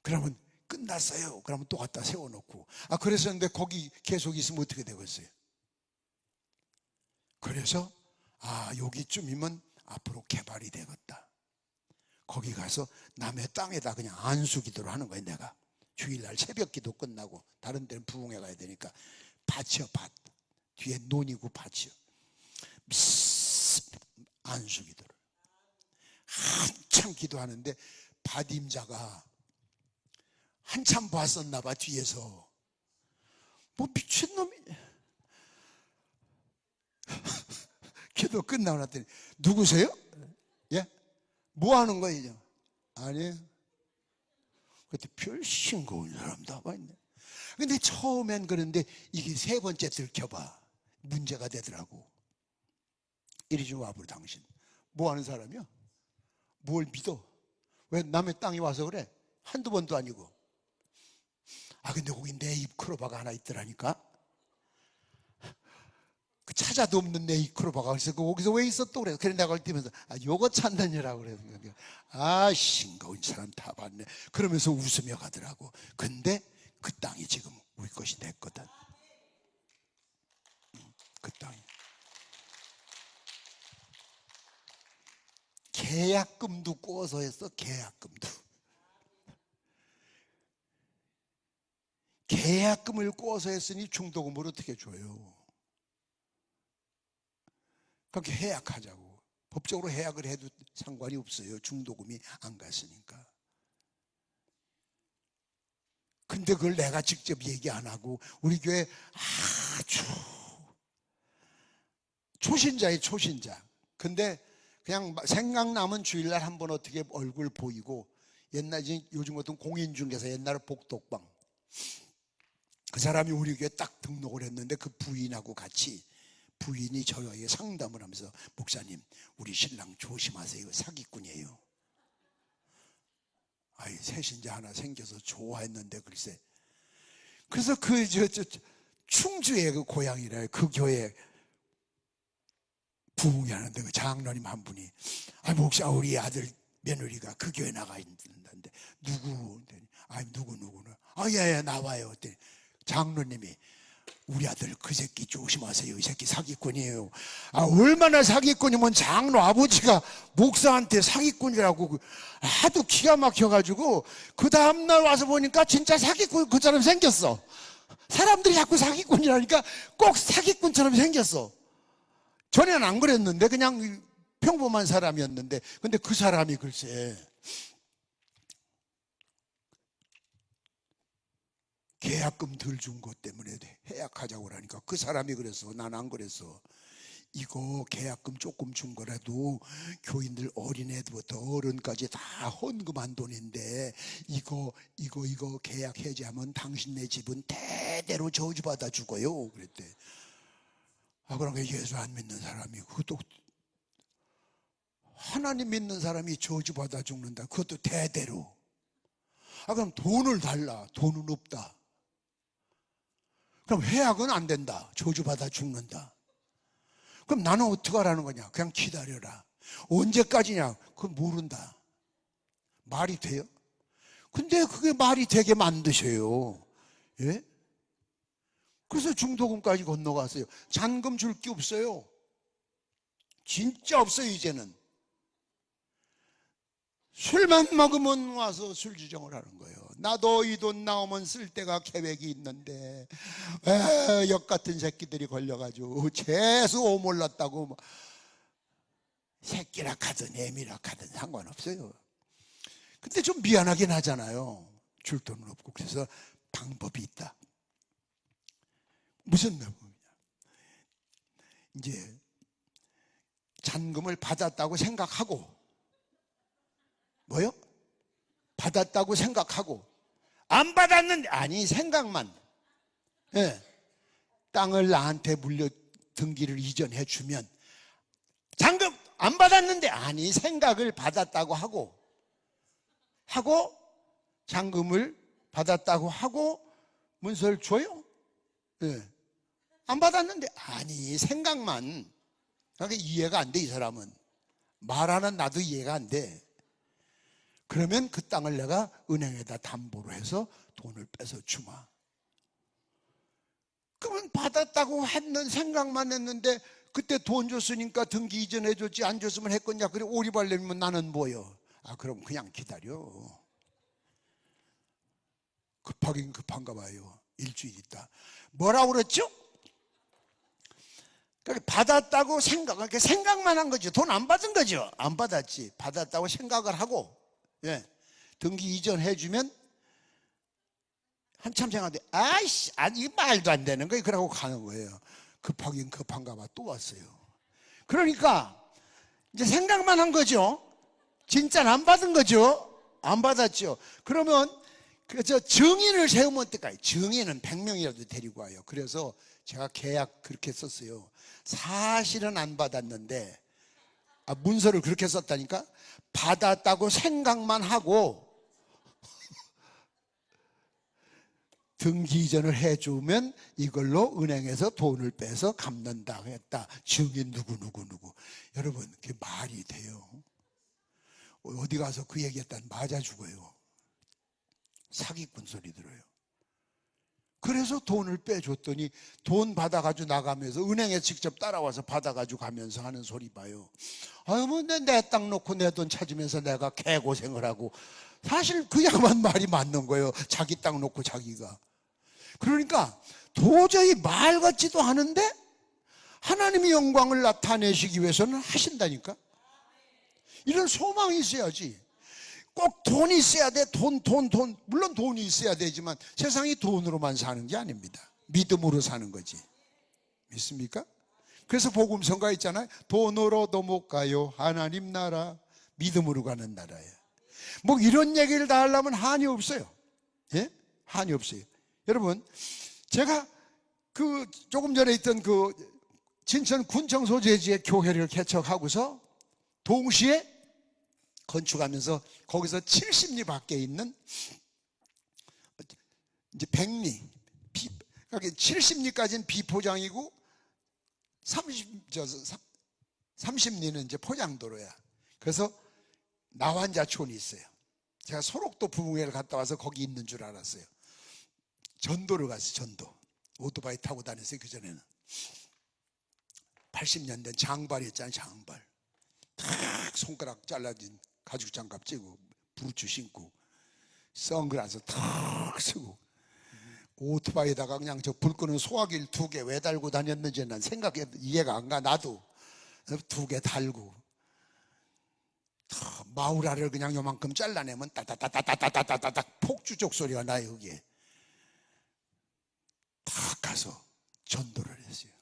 그러면 끝났어요. 그러면 또 갖다 세워놓고. 그래서 근데 거기 계속 있으면 어떻게 되겠어요? 그래서 여기쯤이면 앞으로 개발이 되겠다. 거기 가서 남의 땅에다 그냥 안수기도를 하는 거예요. 내가 주일날 새벽기도 끝나고 다른 데는 부흥회 가야 되니까 밭이요, 밭 뒤에 논이고 밭이요. 안수기도를 한참 기도하는데 밭임자가 한참 봤었나 봐. 뒤에서 뭐 미친놈이 기도 끝나고 났더니 누구세요? 예? 뭐 하는 거예요? 아니에요. 그때 별 싱거운 사람 다 와있네. 근데 처음엔 그런데 이게 세 번째 들켜봐 문제가 되더라고. 이리 좀 와보라. 당신 뭐 하는 사람이야? 뭘 믿어? 왜 남의 땅에 와서 그래? 한두 번도 아니고. 근데 거기 내 입 크로바가 하나 있더라니까. 그 찾아도 없는 내 입 크로바가. 그래서 거기서 왜 있어 또 그래. 그래 내가 걸 뛰면서 요거 찾느냐라고 그래서 싱거운 사람 다 봤네. 그러면서 웃으며 가더라고. 근데 그 땅이 지금 우리 것이 됐거든. 그 땅이. 계약금도 꼬서 했어. 계약금도. 계약금을 꼬서 했으니 중도금을 어떻게 줘요? 그렇게 해약하자고. 법적으로 해약을 해도 상관이 없어요. 중도금이 안 갔으니까. 근데 그걸 내가 직접 얘기 안 하고 우리 교회 아주 초신자의 초신자. 근데 그냥 생각나면 주일날 한번 어떻게 얼굴 보이고, 요즘 같은 공인중개사, 옛날에 복덕방, 그 사람이 우리 교회에 딱 등록을 했는데 그 부인하고 같이, 부인이 저에게 상담을 하면서 목사님 우리 신랑 조심하세요. 사기꾼이에요. 아이 새신자 하나 생겨서 좋아했는데 글쎄. 그래서 충주의 그 고향이래. 그 교회 부흥회 하는데 그 장로님 한 분이 목사 우리 아들 며느리가 그 교회 나가 있는데 누구? 누구는 예 나와요. 그랬더니 장로님이 우리 아들 그 새끼 조심하세요. 이 새끼 사기꾼이에요. 얼마나 사기꾼이면 장로 아버지가 목사한테 사기꾼이라고 하도 기가 막혀가지고 그 다음날 와서 보니까 진짜 사기꾼 그처럼 생겼어. 사람들이 자꾸 사기꾼이라니까 꼭 사기꾼처럼 생겼어. 전에는 안 그랬는데 그냥 평범한 사람이었는데, 근데 그 사람이 글쎄 계약금 덜 준 것 때문에 해약하자고 그러니까 그 사람이 그랬어. 난 안 그랬어. 이거 계약금 조금 준 거라도 교인들 어린애들부터 어른까지 다 헌금한 돈인데 이거 계약 해지하면 당신네 집은 대대로 저주받아 죽어요. 그랬대. 그러니까 예수 안 믿는 사람이, 그것도 하나님 믿는 사람이 저주받아 죽는다. 그것도 대대로. 그럼 돈을 달라. 돈은 없다. 그럼 해약은 안 된다. 저주받아 죽는다. 그럼 나는 어떻게 하라는 거냐? 그냥 기다려라. 언제까지냐? 그건 모른다. 말이 돼요? 근데 그게 말이 되게 만드셔요. 예? 그래서 중도금까지 건너갔어요. 잔금 줄 게 없어요. 진짜 없어요. 이제는 술만 먹으면 와서 술 주정을 하는 거예요. 나도 이 돈 나오면 쓸 때가 계획이 있는데 역 같은 새끼들이 걸려가지고 재수 오몰랐다고. 새끼라 하든 애미라 하든 상관없어요. 근데 좀 미안하긴 하잖아요. 줄 돈은 없고. 그래서 방법이 있다. 무슨 방법이냐? 이제 잔금을 받았다고 생각하고, 뭐요? 받았다고 생각하고 안 받았는데 생각만. 예. 땅을 나한테 물려 등기를 이전해 주면 잔금 안 받았는데 생각을 받았다고 하고 잔금을 받았다고 하고 문서를 줘요. 예. 안 받았는데 생각만. 그러니까 이해가 안 돼. 이 사람은 말하는 나도 이해가 안 돼. 그러면 그 땅을 내가 은행에다 담보로 해서 돈을 빼서 주마. 그러면 받았다고 했는 생각만 했는데 그때 돈 줬으니까 등기 이전해 줬지, 안 줬으면 했겠냐. 그래 오리발내면 나는 뭐요? 그럼 그냥 기다려. 급하긴 급한가 봐요. 일주일 있다. 뭐라고 그랬죠? 받았다고 생각만 한 거죠. 돈 안 받은 거죠. 안 받았지. 받았다고 생각을 하고, 예. 등기 이전해 주면 한참 생각하는데 이 말도 안 되는 거예요. 그러고 가는 거예요. 급하긴 급한가 봐. 또 왔어요. 그러니까 이제 생각만 한 거죠. 진짜는 안 받은 거죠. 안 받았죠. 그러면 증인을 세우면 어떨까요? 증인은 100명이라도 데리고 와요. 그래서 제가 계약 그렇게 썼어요. 사실은 안 받았는데 문서를 그렇게 썼다니까. 받았다고 생각만 하고 등기 이전을 해주면 이걸로 은행에서 돈을 빼서 갚는다 했다. 증인 누구. 여러분 그게 말이 돼요? 어디 가서 그 얘기했다는 맞아 죽어요. 사기꾼 소리 들어요. 그래서 돈을 빼줬더니 돈 받아가지고 나가면서 은행에 직접 따라와서 받아가지고 가면서 하는 소리 봐요. 아유, 뭐 내 땅 놓고 내 돈 찾으면서 내가 개고생을 하고. 사실 그 양반 말이 맞는 거예요. 자기 땅 놓고 자기가. 그러니까 도저히 말 같지도 않은데 하나님의 영광을 나타내시기 위해서는 하신다니까. 이런 소망이 있어야지. 꼭 돈이 있어야 돼. 돈. 물론 돈이 있어야 되지만 세상이 돈으로만 사는 게 아닙니다. 믿음으로 사는 거지. 믿습니까? 그래서 복음성가 있잖아요. 돈으로도 못 가요. 하나님 나라. 믿음으로 가는 나라예요. 뭐 이런 얘기를 다 하려면 한이 없어요. 예? 한이 없어요. 여러분, 제가 그 조금 전에 있던 그 진천 군청소재지의 교회를 개척하고서 동시에 건축하면서 거기서 70리 밖에 있는 이제 100리, 70리까지는 비포장이고 30리는 이제 포장도로야. 그래서 나환자촌이 있어요. 제가 소록도 부흥회를 갔다 와서 거기 있는 줄 알았어요. 전도를 갔어요. 전도. 오토바이 타고 다녔어요. 그전에는 80년대 장발이었잖아요. 장발. 탁 손가락 잘라진 가죽 장갑 찌고 부츠 신고 선글라스 탁 쓰고 오토바이에다가 그냥 저 불 끄는 소화기를 2개 왜 달고 다녔는지 난 이해가 안 가. 나도 2개 달고 마우라를 그냥 요만큼 잘라내면 따따따따따따따따 폭주족 소리가 나요. 여기에 탁 가서 전도를 했어요.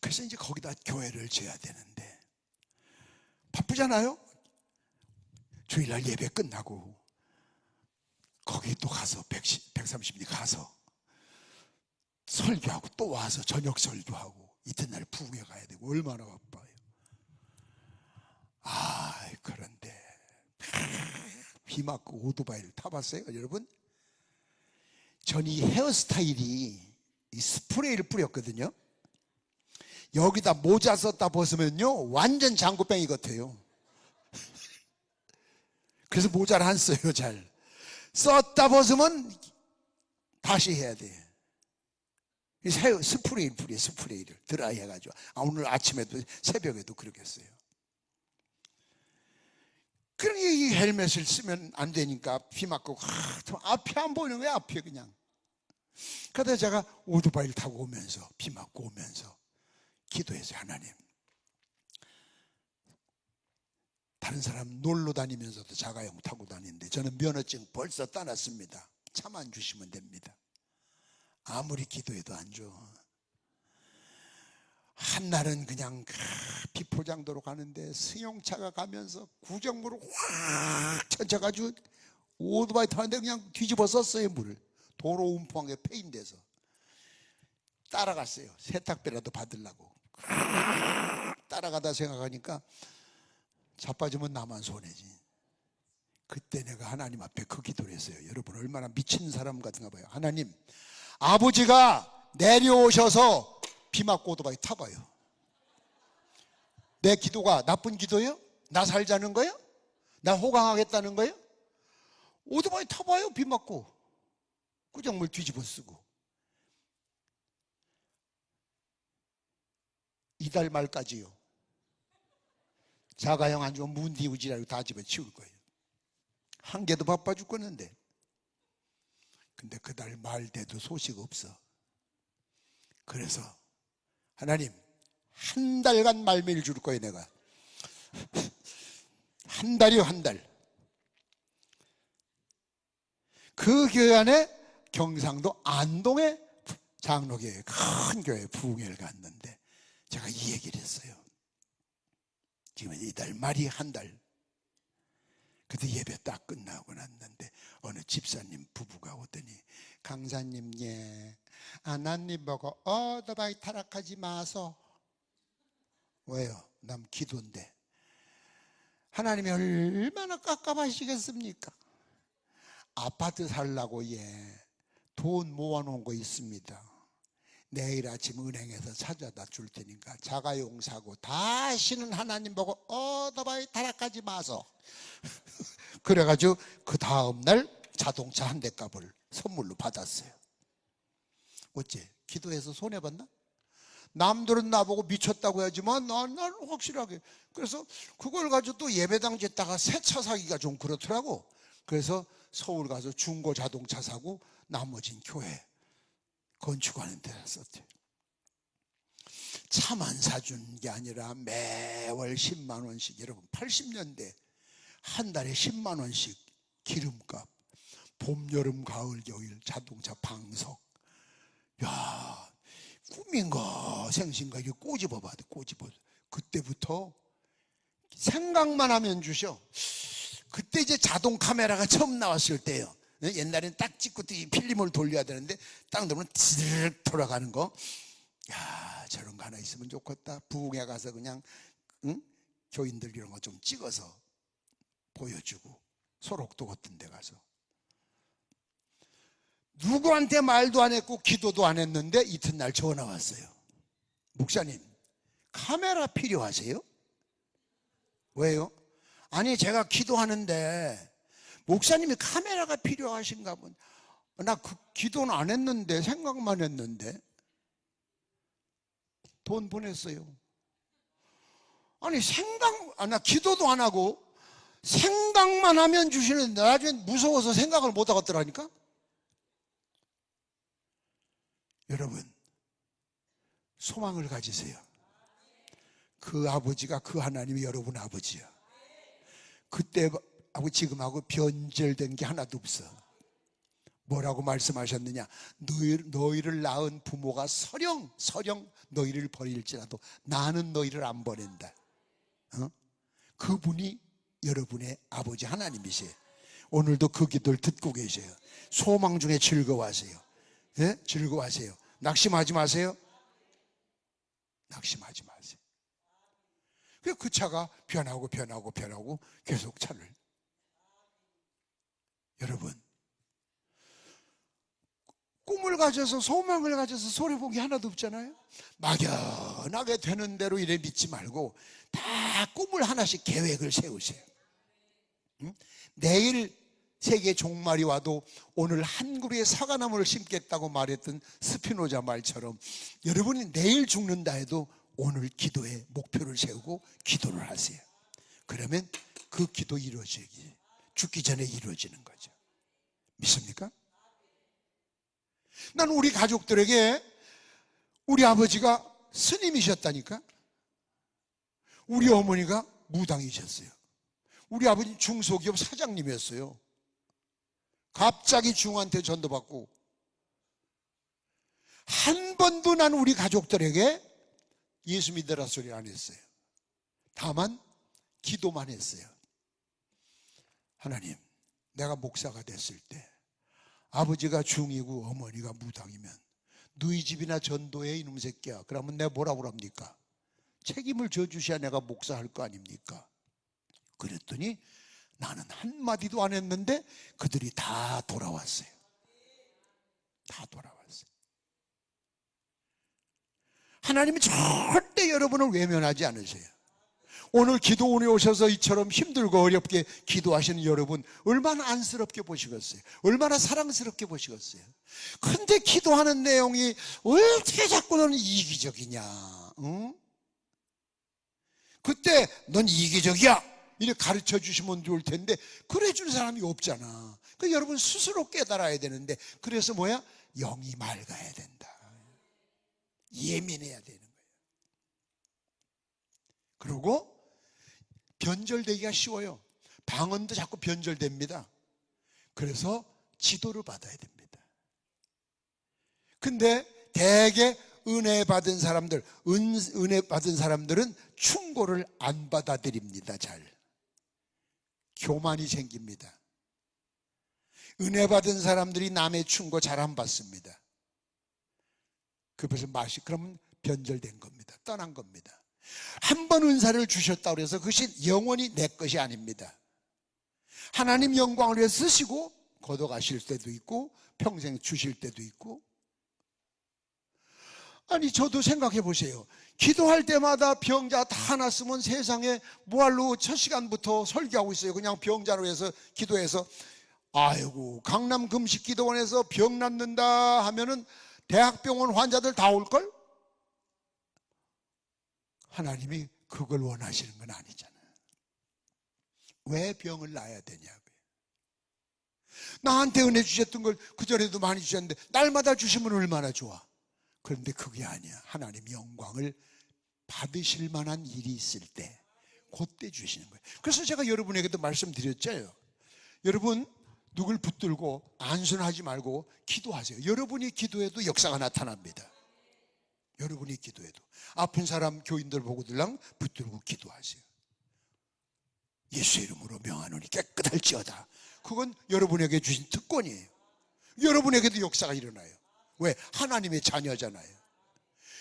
그래서 이제 거기다 교회를 지어야 되는데 바쁘잖아요. 주일날 예배 끝나고 거기 또 가서 130리 가서 설교하고 또 와서 저녁 설교하고 이튿날 부흥회 가야 되고 얼마나 바빠요. 그런데 비 맞고 오토바이를 타봤어요 여러분? 전 이 헤어스타일이 이 스프레이를 뿌렸거든요. 여기다 모자 썼다 벗으면요 완전 장구뱅이 같아요. 그래서 모자를 안 써요. 잘 썼다 벗으면 다시 해야 돼. 스프레이를 뿌려. 스프레이를 드라이 해가지고. 오늘 아침에도 새벽에도 그렇게 했어요. 그러니 이 헬멧을 쓰면 안 되니까 비 맞고 앞이 안 보이는 거야. 앞이 그냥. 그러다 제가 오토바이를 타고 오면서 비 맞고 오면서 기도했어요. 하나님, 다른 사람 놀러 다니면서도 자가용 타고 다니는데 저는 면허증 벌써 따놨습니다. 차만 주시면 됩니다. 아무리 기도해도 안 줘. 한날은 그냥 비포장도로 가는데 승용차가 가면서 구정물을 확 쳐져가지고 오토바이 타는데 그냥 뒤집어 썼어요. 물을 도로 운풍하게 패인돼서 따라갔어요. 세탁비라도 받으려고. 따라가다 생각하니까 자빠지면 나만 손해지. 그때 내가 하나님 앞에 그 기도를 했어요. 여러분 얼마나 미친 사람 같은가 봐요. 하나님, 아버지가 내려오셔서 비 맞고 오토바이 타봐요. 내 기도가 나쁜 기도예요? 나 살자는 거예요? 나 호강하겠다는 거예요? 오토바이 타봐요. 비 맞고 구정물 뒤집어 쓰고. 이달 말까지요. 자가용 안 주면 문디우지라고 다 집에 치울 거예요. 한 개도 바빠 죽겠는데. 근데 그달 말 돼도 소식 없어. 그래서 하나님, 한 달간 말미를 줄 거예요. 내가 한 달이요. 한 달. 그 교회 안에 경상도 안동의 장로교회 큰 교회 부흥회를 갔는데 제가 이 얘기를 했어요. 지금 이달 말이 한 달. 그때 예배 딱 끝나고 났는데 어느 집사님 부부가 오더니 강사님, 예, 하나님 보고 오토바이 타락하지 마소. 왜요? 남 기도인데. 하나님이 얼마나 깝깝하시겠습니까? 아파트 살라고 돈 모아놓은 거 있습니다. 내일 아침 은행에서 찾아다 줄 테니까 자가용 사고 다시는 하나님 보고 오토바이 타락하지 마소. 그래가지고 그 다음날 자동차 한 대 값을 선물로 받았어요. 어째? 기도해서 손해봤나? 남들은 나보고 미쳤다고 하지만 난 확실하게. 그래서 그걸 가지고 또 예배당 짓다가 새 차 사기가 좀 그렇더라고. 그래서 서울 가서 중고 자동차 사고 나머진 교회 건축하는 데 썼대요. 차만 사준 게 아니라 매월 10만 원씩, 여러분 80년대 한 달에 10만 원씩 기름값, 봄, 여름, 가을, 겨울 자동차 방석. 야, 꿈인가 생신가 이게 꼬집어봐야 돼. 꼬집어. 그때부터 생각만 하면 주셔. 그때 이제 자동 카메라가 처음 나왔을 때예요. 옛날엔 딱 찍고 또 이 필름을 돌려야 되는데 딱 넣으면 지르륵 돌아가는 거. 야, 저런 거 하나 있으면 좋겠다. 부흥회 가서 그냥 교인들 이런 거 좀 찍어서 보여주고, 소록도 같은 데 가서 누구한테 말도 안 했고 기도도 안 했는데 이튿날 전화 왔어요. 목사님, 카메라 필요하세요? 왜요? 아니, 제가 기도하는데 목사님이 카메라가 필요하신가 본. 나 그 기도는 안 했는데 생각만 했는데. 돈 보냈어요. 아니, 나 기도도 안 하고 생각만 하면 주시는데 나중에 무서워서 생각을 못 하겠더라니까. 여러분, 소망을 가지세요. 그 아버지가, 그 하나님이 여러분 아버지야. 그때하고 지금하고 변절된 게 하나도 없어. 뭐라고 말씀하셨느냐? 너희를 낳은 부모가 서령 너희를 버릴지라도 나는 너희를 안 버린다. 그분이 여러분의 아버지 하나님이세요. 오늘도 그 기도를 듣고 계세요. 소망 중에 즐거워하세요. 예? 즐거워하세요. 낙심하지 마세요. 낙심하지 마세요. 그 차가 변하고 계속 차를. 여러분, 꿈을 가져서 소망을 가져서 손해본 게 하나도 없잖아요. 막연하게 되는 대로 이래 믿지 말고 다 꿈을 하나씩 계획을 세우세요. 내일 세계 종말이 와도 오늘 한 그루의 사과나무를 심겠다고 말했던 스피노자 말처럼 여러분이 내일 죽는다 해도 오늘 기도에 목표를 세우고 기도를 하세요. 그러면 그 기도 이루어지기, 죽기 전에 이루어지는 거죠. 믿습니까? 난 우리 가족들에게 우리 아버지가 스님이셨다니까. 우리 어머니가 무당이셨어요. 우리 아버지 중소기업 사장님이었어요. 갑자기 중한테 전도받고. 한 번도 난 우리 가족들에게 예수 믿으라 소리 안 했어요. 다만 기도만 했어요. 하나님, 내가 목사가 됐을 때 아버지가 중이고 어머니가 무당이면 너희 집이나 전도해 이놈 새끼야. 그러면 내가 뭐라고 합니까? 책임을 져주셔야 내가 목사할 거 아닙니까? 그랬더니 나는 한마디도 안 했는데 그들이 다 돌아왔어요. 다 돌아왔어요. 하나님이 절대 여러분을 외면하지 않으세요. 오늘 기도원에 오셔서 이처럼 힘들고 어렵게 기도하시는 여러분 얼마나 안쓰럽게 보시겠어요? 얼마나 사랑스럽게 보시겠어요? 근데 기도하는 내용이 어떻게 자꾸 너는 이기적이냐? 응? 그때 넌 이기적이야 이렇게 가르쳐 주시면 좋을 텐데 그래 주는 사람이 없잖아. 그 여러분 스스로 깨달아야 되는데, 그래서 뭐야? 영이 맑아야 된다. 예민해야 되는 거예요. 그리고 변절되기가 쉬워요. 방언도 자꾸 변절됩니다. 그래서 지도를 받아야 됩니다. 근데 대개 은혜 받은 사람들은 충고를 안 받아들입니다. 잘 교만이 생깁니다. 은혜 받은 사람들이 남의 충고 잘 안 받습니다. 그래서 그러면 변절된 겁니다. 떠난 겁니다. 한 번 은사를 주셨다고 해서 그것이 영원히 내 것이 아닙니다. 하나님 영광을 위해 쓰시고 걷어가실 때도 있고 평생 주실 때도 있고. 아니, 저도 생각해 보세요. 기도할 때마다 병자 다 났으면 세상에 뭐할로 첫 시간부터 설교하고 있어요. 그냥 병자로 해서 기도해서 아이고, 강남 금식기도원에서 병 낫는다 하면은 대학병원 환자들 다 올걸? 하나님이 그걸 원하시는 건 아니잖아요. 왜 병을 놔야 되냐고요. 나한테 은혜 주셨던 걸 그전에도 많이 주셨는데 날마다 주시면 얼마나 좋아. 그런데 그게 아니야. 하나님 영광을 받으실 만한 일이 있을 때 그때 주시는 거예요. 그래서 제가 여러분에게도 말씀드렸죠. 여러분 누굴 붙들고 안순하지 말고 기도하세요. 여러분이 기도해도 역사가 나타납니다. 여러분이 기도해도 아픈 사람 교인들 보고들랑 붙들고 기도하세요. 예수의 이름으로 명하노니 깨끗할지어다. 그건 여러분에게 주신 특권이에요. 여러분에게도 역사가 일어나요. 왜? 하나님의 자녀잖아요.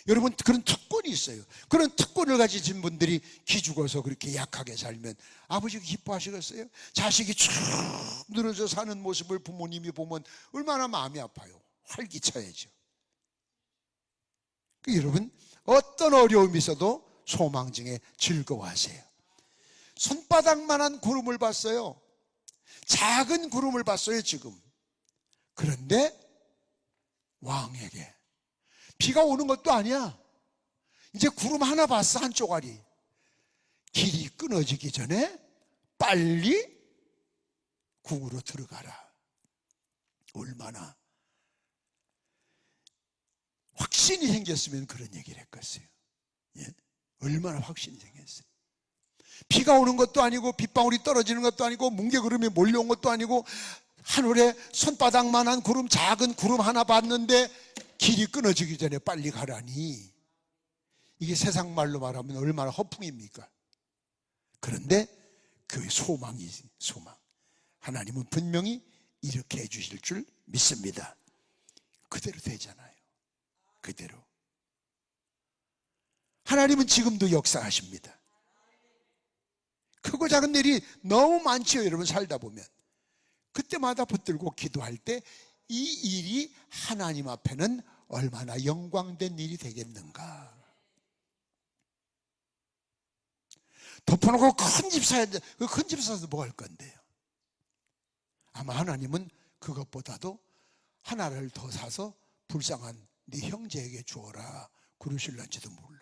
여러분 그런 특권이 있어요. 그런 특권을 가지신 분들이 기죽어서 그렇게 약하게 살면 아버지가 기뻐하시겠어요? 자식이 쭉 늘어져 사는 모습을 부모님이 보면 얼마나 마음이 아파요. 활기차야죠. 여러분 어떤 어려움이 있어도 소망 중에 즐거워하세요. 손바닥만한 구름을 봤어요. 작은 구름을 봤어요 지금. 그런데 왕에게 비가 오는 것도 아니야. 이제 구름 하나 봤어, 한 쪼가리. 길이 끊어지기 전에 빨리 궁으로 들어가라. 얼마나 확신이 생겼으면 그런 얘기를 했겠어요. 예? 얼마나 확신이 생겼어요. 비가 오는 것도 아니고 빗방울이 떨어지는 것도 아니고 뭉게구름이 몰려온 것도 아니고 하늘에 손바닥만한 구름, 작은 구름 하나 봤는데 길이 끊어지기 전에 빨리 가라니. 이게 세상 말로 말하면 얼마나 허풍입니까? 그런데 그 소망이지, 소망. 하나님은 분명히 이렇게 해주실 줄 믿습니다. 그대로 되잖아요. 그대로. 하나님은 지금도 역사하십니다. 크고 작은 일이 너무 많지요, 여러분 살다 보면. 그때마다 붙들고 기도할 때 이 일이 하나님 앞에는 얼마나 영광된 일이 되겠는가. 덮어놓고 큰 집 사야 돼. 그 큰 집 사서 뭐 할 건데요? 아마 하나님은 그것보다도 하나를 더 사서 불쌍한 네 형제에게 주어라 그러실런지도 몰라.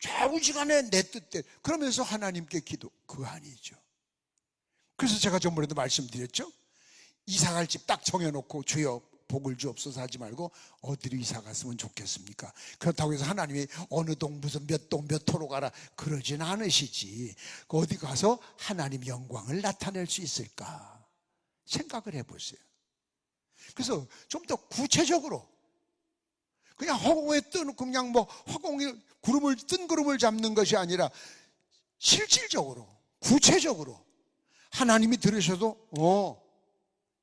좌우지간에 내 뜻대로 그러면서 하나님께 기도, 그거 아니죠. 그래서 제가 전번에도 말씀드렸죠. 이사갈 집 딱 정해놓고 주여 복을 주옵소서 하지 말고 어디로 이사 갔으면 좋겠습니까? 그렇다고 해서 하나님이 어느 동 무슨 몇 동 몇 호로 가라 그러진 않으시지. 어디 가서 하나님 영광을 나타낼 수 있을까 생각을 해보세요. 그래서 좀 더 구체적으로 그냥 허공에 떠놓고 그냥 뭐 허공에 구름을 뜬 구름을 잡는 것이 아니라 실질적으로 구체적으로 하나님이 들으셔도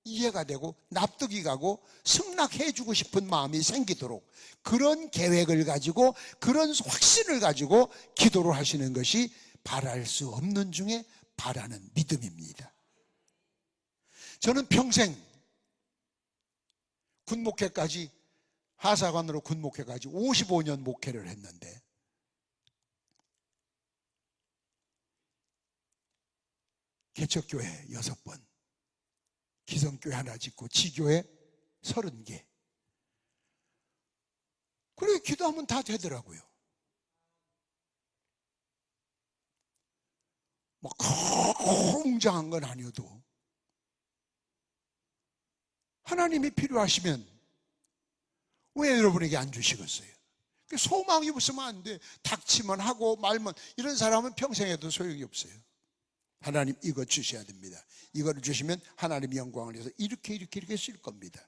이해가 되고 납득이 가고 승낙해 주고 싶은 마음이 생기도록 그런 계획을 가지고 그런 확신을 가지고 기도를 하시는 것이 바랄 수 없는 중에 바라는 믿음입니다. 저는 평생 군목회까지 하사관으로 군목회까지 55년 목회를 했는데 개척교회 6번, 기성교회 하나 짓고 지교회 30개. 그래 기도하면 다 되더라고요. 뭐 웅장한 건 아니어도 하나님이 필요하시면 왜 여러분에게 안 주시겠어요? 소망이 없으면 안 돼. 닥치면 하고 말면 이런 사람은 평생에도 소용이 없어요. 하나님 이거 주셔야 됩니다. 이거를 주시면 하나님 영광을 위해서 이렇게 쓸 겁니다.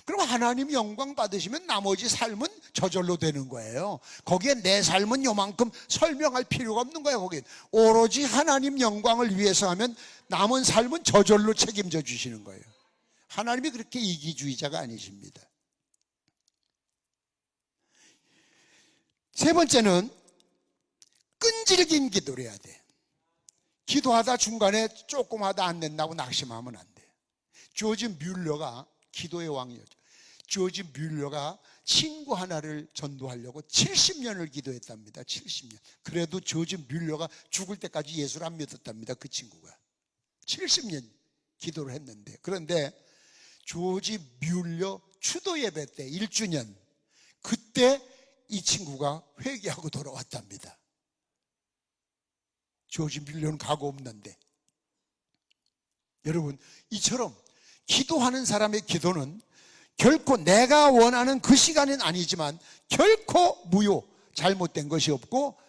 그럼 하나님 영광 받으시면 나머지 삶은 저절로 되는 거예요. 거기에 내 삶은 요만큼 설명할 필요가 없는 거예요. 거기에 오로지 하나님 영광을 위해서 하면 남은 삶은 저절로 책임져 주시는 거예요. 하나님이 그렇게 이기주의자가 아니십니다. 세 번째는 끈질긴 기도를 해야 돼. 기도하다 중간에 조금 하다 안 된다고 낙심하면 안 돼. 조지 뮬러가 기도의 왕이었죠. 조지 뮬러가 친구 하나를 전도하려고 70년을 기도했답니다. 70년. 그래도 조지 뮬러가 죽을 때까지 예수를 안 믿었답니다. 그 친구가 70년 기도를 했는데, 그런데 조지 뮬러 추도 예배 때 1주년, 그때 이 친구가 회개하고 돌아왔답니다. 조지 뮬러는 가고 없는데. 여러분, 이처럼 기도하는 사람의 기도는 결코 내가 원하는 그 시간은 아니지만 결코 무효, 잘못된 것이 없고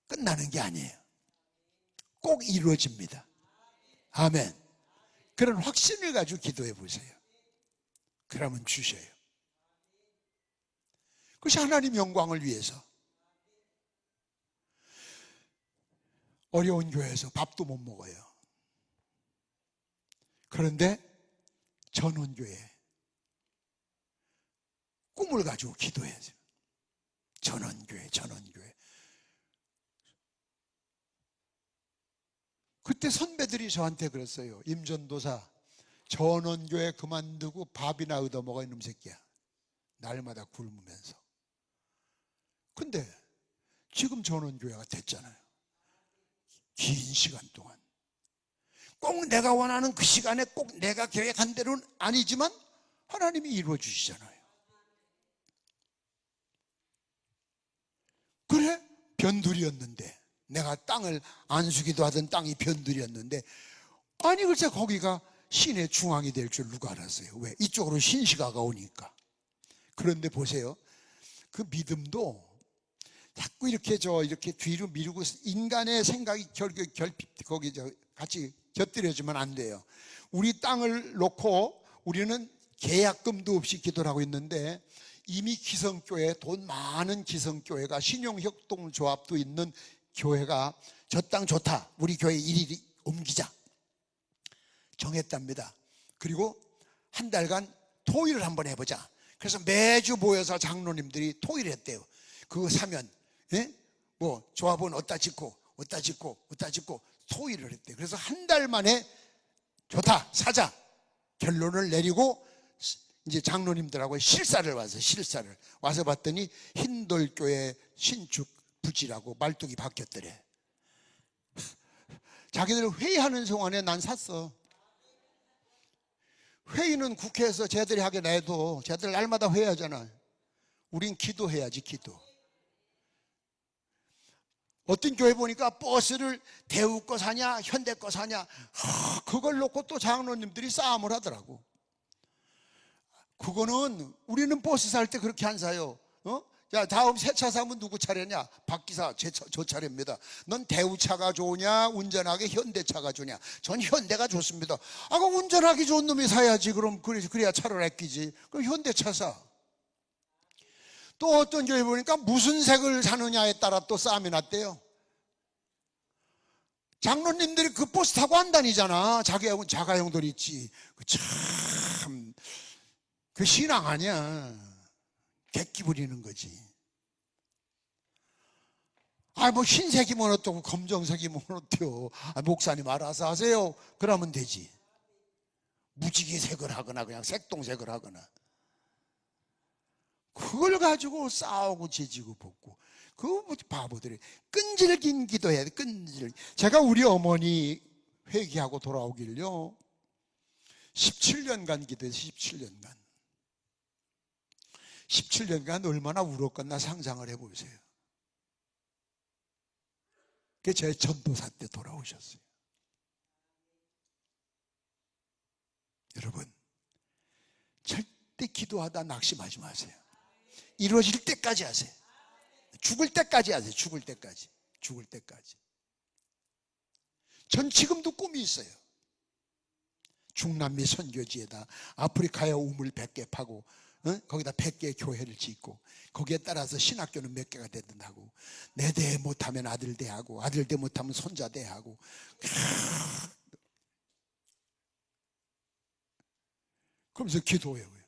끝나는 게 아니에요. 꼭 이루어집니다. 아멘. 그런 확신을 가지고 기도해 보세요. 그러면 주셔요. 그것이 하나님 영광을 위해서. 어려운 교회에서 밥도 못 먹어요. 그런데 전원교회 꿈을 가지고 기도해야죠. 전원교회. 그때 선배들이 저한테 그랬어요. 임전도사, 전원교회 그만두고 밥이나 얻어먹어 이놈 새끼야. 날마다 굶으면서. 근데 지금 전원교회가 됐잖아요. 긴 시간 동안. 꼭 내가 원하는 그 시간에 꼭 내가 계획한 대로는 아니지만 하나님이 이루어 주시잖아요. 그래? 변두리였는데, 내가 땅을 안수기도 하던 땅이 변두리였는데, 아니 글쎄 거기가 신의 중앙이 될 줄 누가 알았어요? 왜? 이쪽으로 신시가가 오니까. 그런데 보세요, 그 믿음도 자꾸 이렇게 이렇게 뒤로 미루고 인간의 생각이 거기 같이 곁들여지면 안 돼요. 우리 땅을 놓고 우리는 계약금도 없이 기도를 하고 있는데, 이미 기성교회, 돈 많은 기성교회가, 신용협동조합도 있는 교회가 저 땅 좋다, 우리 교회 일일이 옮기자 정했답니다. 그리고 한 달간 토의를 한번 해보자. 그래서 매주 모여서 장로님들이 토의를 했대요. 그거 사면 뭐 조합은 어디다 짓고 토의를 했대요. 그래서 한 달 만에 좋다, 사자 결론을 내리고 이제 장로님들하고 실사를 와서 봤더니 흰돌교회 신축 부지라고 말뚝이 바뀌었더래. 자기들 회의하는 동안에 난 샀어. 회의는 국회에서 쟤들이 하게 내도 쟤들 날마다 회의하잖아. 우린 기도해야지, 기도. 어떤 교회 보니까 버스를 대우 거 사냐 현대 거 사냐, 그걸 놓고 또 장로님들이 싸움을 하더라고. 그거는 우리는 버스 살 때 그렇게 안 사요. 자, 다음 새 차 사면 누구 차례냐? 박 기사, 저 차례입니다. 넌 대우차가 좋으냐, 운전하기 현대차가 좋으냐? 전 현대가 좋습니다. 그 운전하기 좋은 놈이 사야지. 그럼 그래야 차를 아끼지. 그럼 현대차 사. 또 어떤 교회 보니까 무슨 색을 사느냐에 따라 또 싸움이 났대요. 장로님들이 그 버스 타고 안 다니잖아. 자가용들 있지. 참, 그 신앙 아니야. 객기 부리는 거지. 뭐 흰색이면 어떻고 검정색이면 어때요? 목사님 알아서 하세요. 그러면 되지. 무지개색을 하거나 그냥 색동색을 하거나. 그걸 가지고 싸우고 지지고 볶고. 그 바보들이 끈질긴 기도해야 돼. 제가 우리 어머니 회개하고 돌아오길요 17년간 기도해서 17년간 얼마나 울었겠나 상상을 해보세요. 그게 제 전도사 때 돌아오셨어요. 여러분, 절대 기도하다 낙심하지 마세요. 이루어질 때까지 하세요. 죽을 때까지 하세요. 죽을 때까지. 전 지금도 꿈이 있어요. 중남미 선교지에다 아프리카에 우물 100개 파고 거기다 100개의 교회를 짓고 거기에 따라서 신학교는 몇 개가 되든 하고, 내 대 못하면 아들 대하고 아들 대 못하면 손자 대하고. 그러면서 기도해요.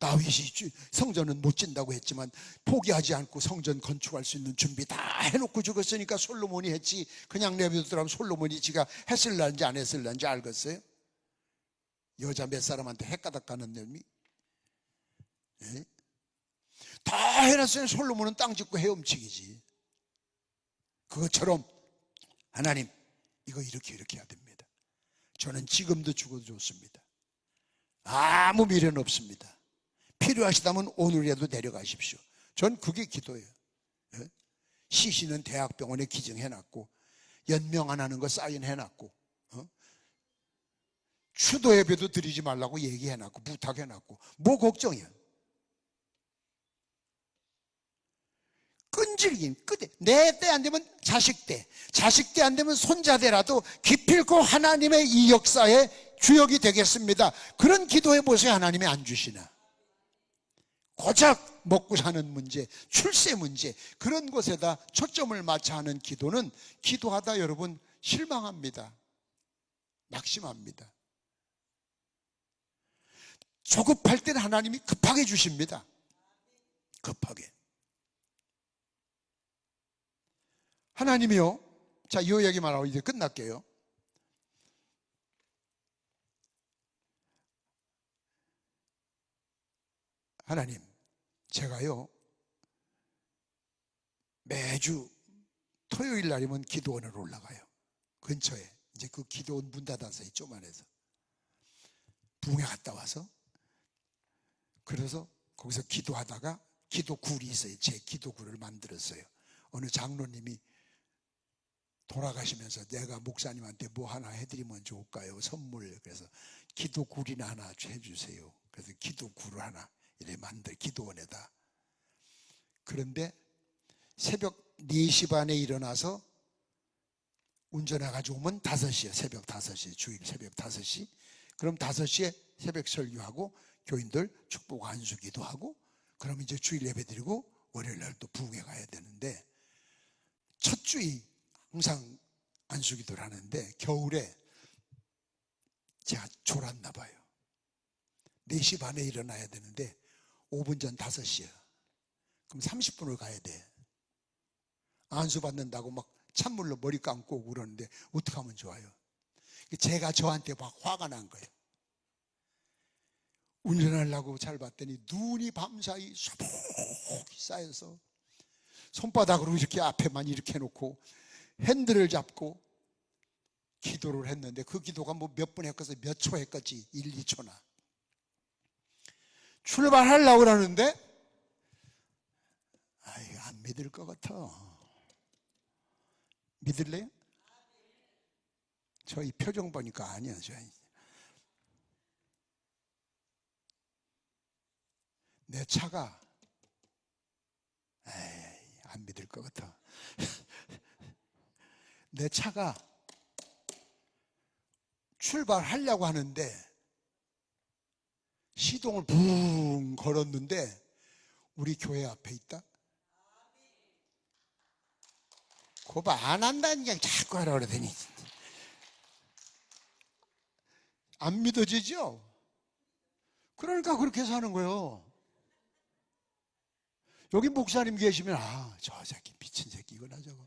다윗이 성전은 못 짓는다고 했지만 포기하지 않고 성전 건축할 수 있는 준비 다 해놓고 죽었으니까 솔로몬이 했지. 그냥 내버려두더라면 솔로몬이 지가 했을런지 안 했을런지 알겠어요? 여자 몇 사람한테 헷가닥 가는 놈이 다 해놨으니 솔로몬은 땅 짓고 헤엄치기지. 그것처럼 하나님, 이거 이렇게 해야 됩니다. 저는 지금도 죽어도 좋습니다. 아무 미련 없습니다. 필요하시다면 오늘이라도 내려가십시오. 전 그게 기도예요. 예? 시신은 대학병원에 기증해놨고 연명 안 하는 거 사인해놨고 추도 예배도 드리지 말라고 얘기해놨고 부탁해놨고 뭐 걱정이야. 끈질긴 끝에 내 때 안 되면 자식 때, 자식 때 안 되면 손자 때라도 기필코 하나님의 이 역사의 주역이 되겠습니다. 그런 기도해 보세요. 하나님이 안 주시나. 고작 먹고 사는 문제, 출세 문제, 그런 것에다 초점을 맞춰 하는 기도는 기도하다 여러분 실망합니다. 낙심합니다. 조급할 때는 하나님이 급하게 주십니다. 급하게. 하나님이요. 자, 이 이야기만 하고 이제 끝날게요. 하나님, 제가요 매주 토요일 날이면 기도원으로 올라가요. 근처에. 이제 그 기도원 문 닫아서 조만해서 부흥회 갔다 와서 그래서 거기서 기도하다가 기도굴이 있어요. 제 기도굴을 만들었어요. 어느 장로님이 돌아가시면서 내가 목사님한테 뭐 하나 해드리면 좋을까요? 선물. 그래서 기도굴이나 하나 해주세요. 그래서 기도굴을 하나 이렇게 만들 기도원에다. 그런데 새벽 4시 반에 일어나서 운전해가지고 오면 5시에 새벽 5시 주일 새벽 5시. 그럼 5시에 새벽 설교하고 교인들 축복 안수기도 하고 그럼 이제 주일 예배 드리고 월요일 날 또 부흥회 가야 되는데 첫 주일 항상 안수기도를 하는데 겨울에 제가 졸았나 봐요. 4시 반에 일어나야 되는데 5분 전 5시야. 그럼 30분을 가야 돼. 안수 받는다고 막 찬물로 머리 감고 오고 그러는데 어떻게 하면 좋아요? 제가 저한테 막 화가 난 거예요. 운전하려고 잘 봤더니 눈이 밤사이 소복이 쌓여서 손바닥으로 이렇게 앞에만 이렇게 해놓고 핸들을 잡고 기도를 했는데 그 기도가 뭐 몇 분 했겠어? 몇 초 했겠지? 1, 2초나. 출발하려고 그러는데 아이, 안 믿을 것 같아. 믿을래요? 저 이 표정 보니까 아니야. 내 차가 에이, 안 믿을 것 같아. 내 차가 출발하려고 하는데 시동을 붕 걸었는데 우리 교회 앞에 있다. 그거 안 한다니까 자꾸 하라 그러더니 안 믿어지죠? 그러니까 그렇게 사는 거예요. 여기 목사님 계시면 저 새끼 미친 새끼 이거나 저거.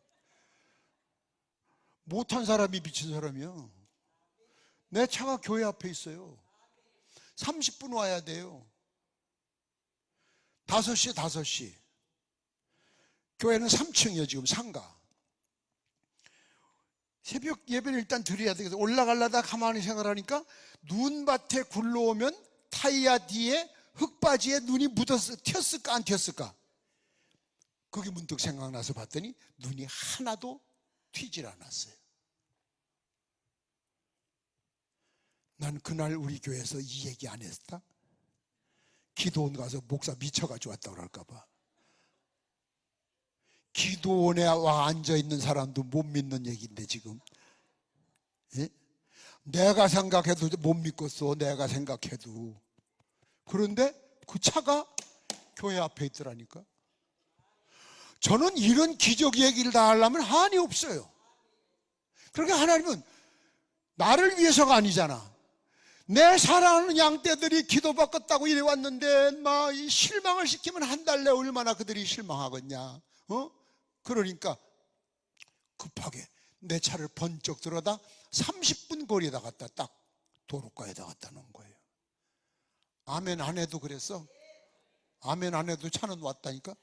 못한 사람이 미친 사람이야. 내 차가 교회 앞에 있어요. 30분 와야 돼요. 5시. 교회는 3층이에요 지금 상가. 새벽 예배를 일단 드려야 되겠어. 올라가려다 가만히 생각하니까 눈밭에 굴러오면 타이어 뒤에 흙바지에 눈이 묻어서 튀었을까 안 튀었을까? 그게 문득 생각나서 봤더니 눈이 하나도 튀질 않았어요. 난 그날 우리 교회에서 이 얘기 안 했다? 기도원 가서 목사 미쳐가지고 왔다 그럴까 봐. 기도원에 와 앉아있는 사람도 못 믿는 얘기인데 지금. 예? 내가 생각해도 못 믿겠어. 내가 생각해도. 그런데 그 차가 교회 앞에 있더라니까. 저는 이런 기적 얘기를 다 하려면 한이 없어요. 그러니까 하나님은 나를 위해서가 아니잖아. 내 사랑하는 양떼들이 기도받겠다고 이래 왔는데 막 실망을 시키면 한 달 내 얼마나 그들이 실망하겠냐. 그러니까 급하게 내 차를 번쩍 들어다 30분 거리에다 갖다 딱 도로가에다 갖다 놓은 거예요. 아멘 안 해도 그랬어? 아멘 안 해도 차는 왔다니까?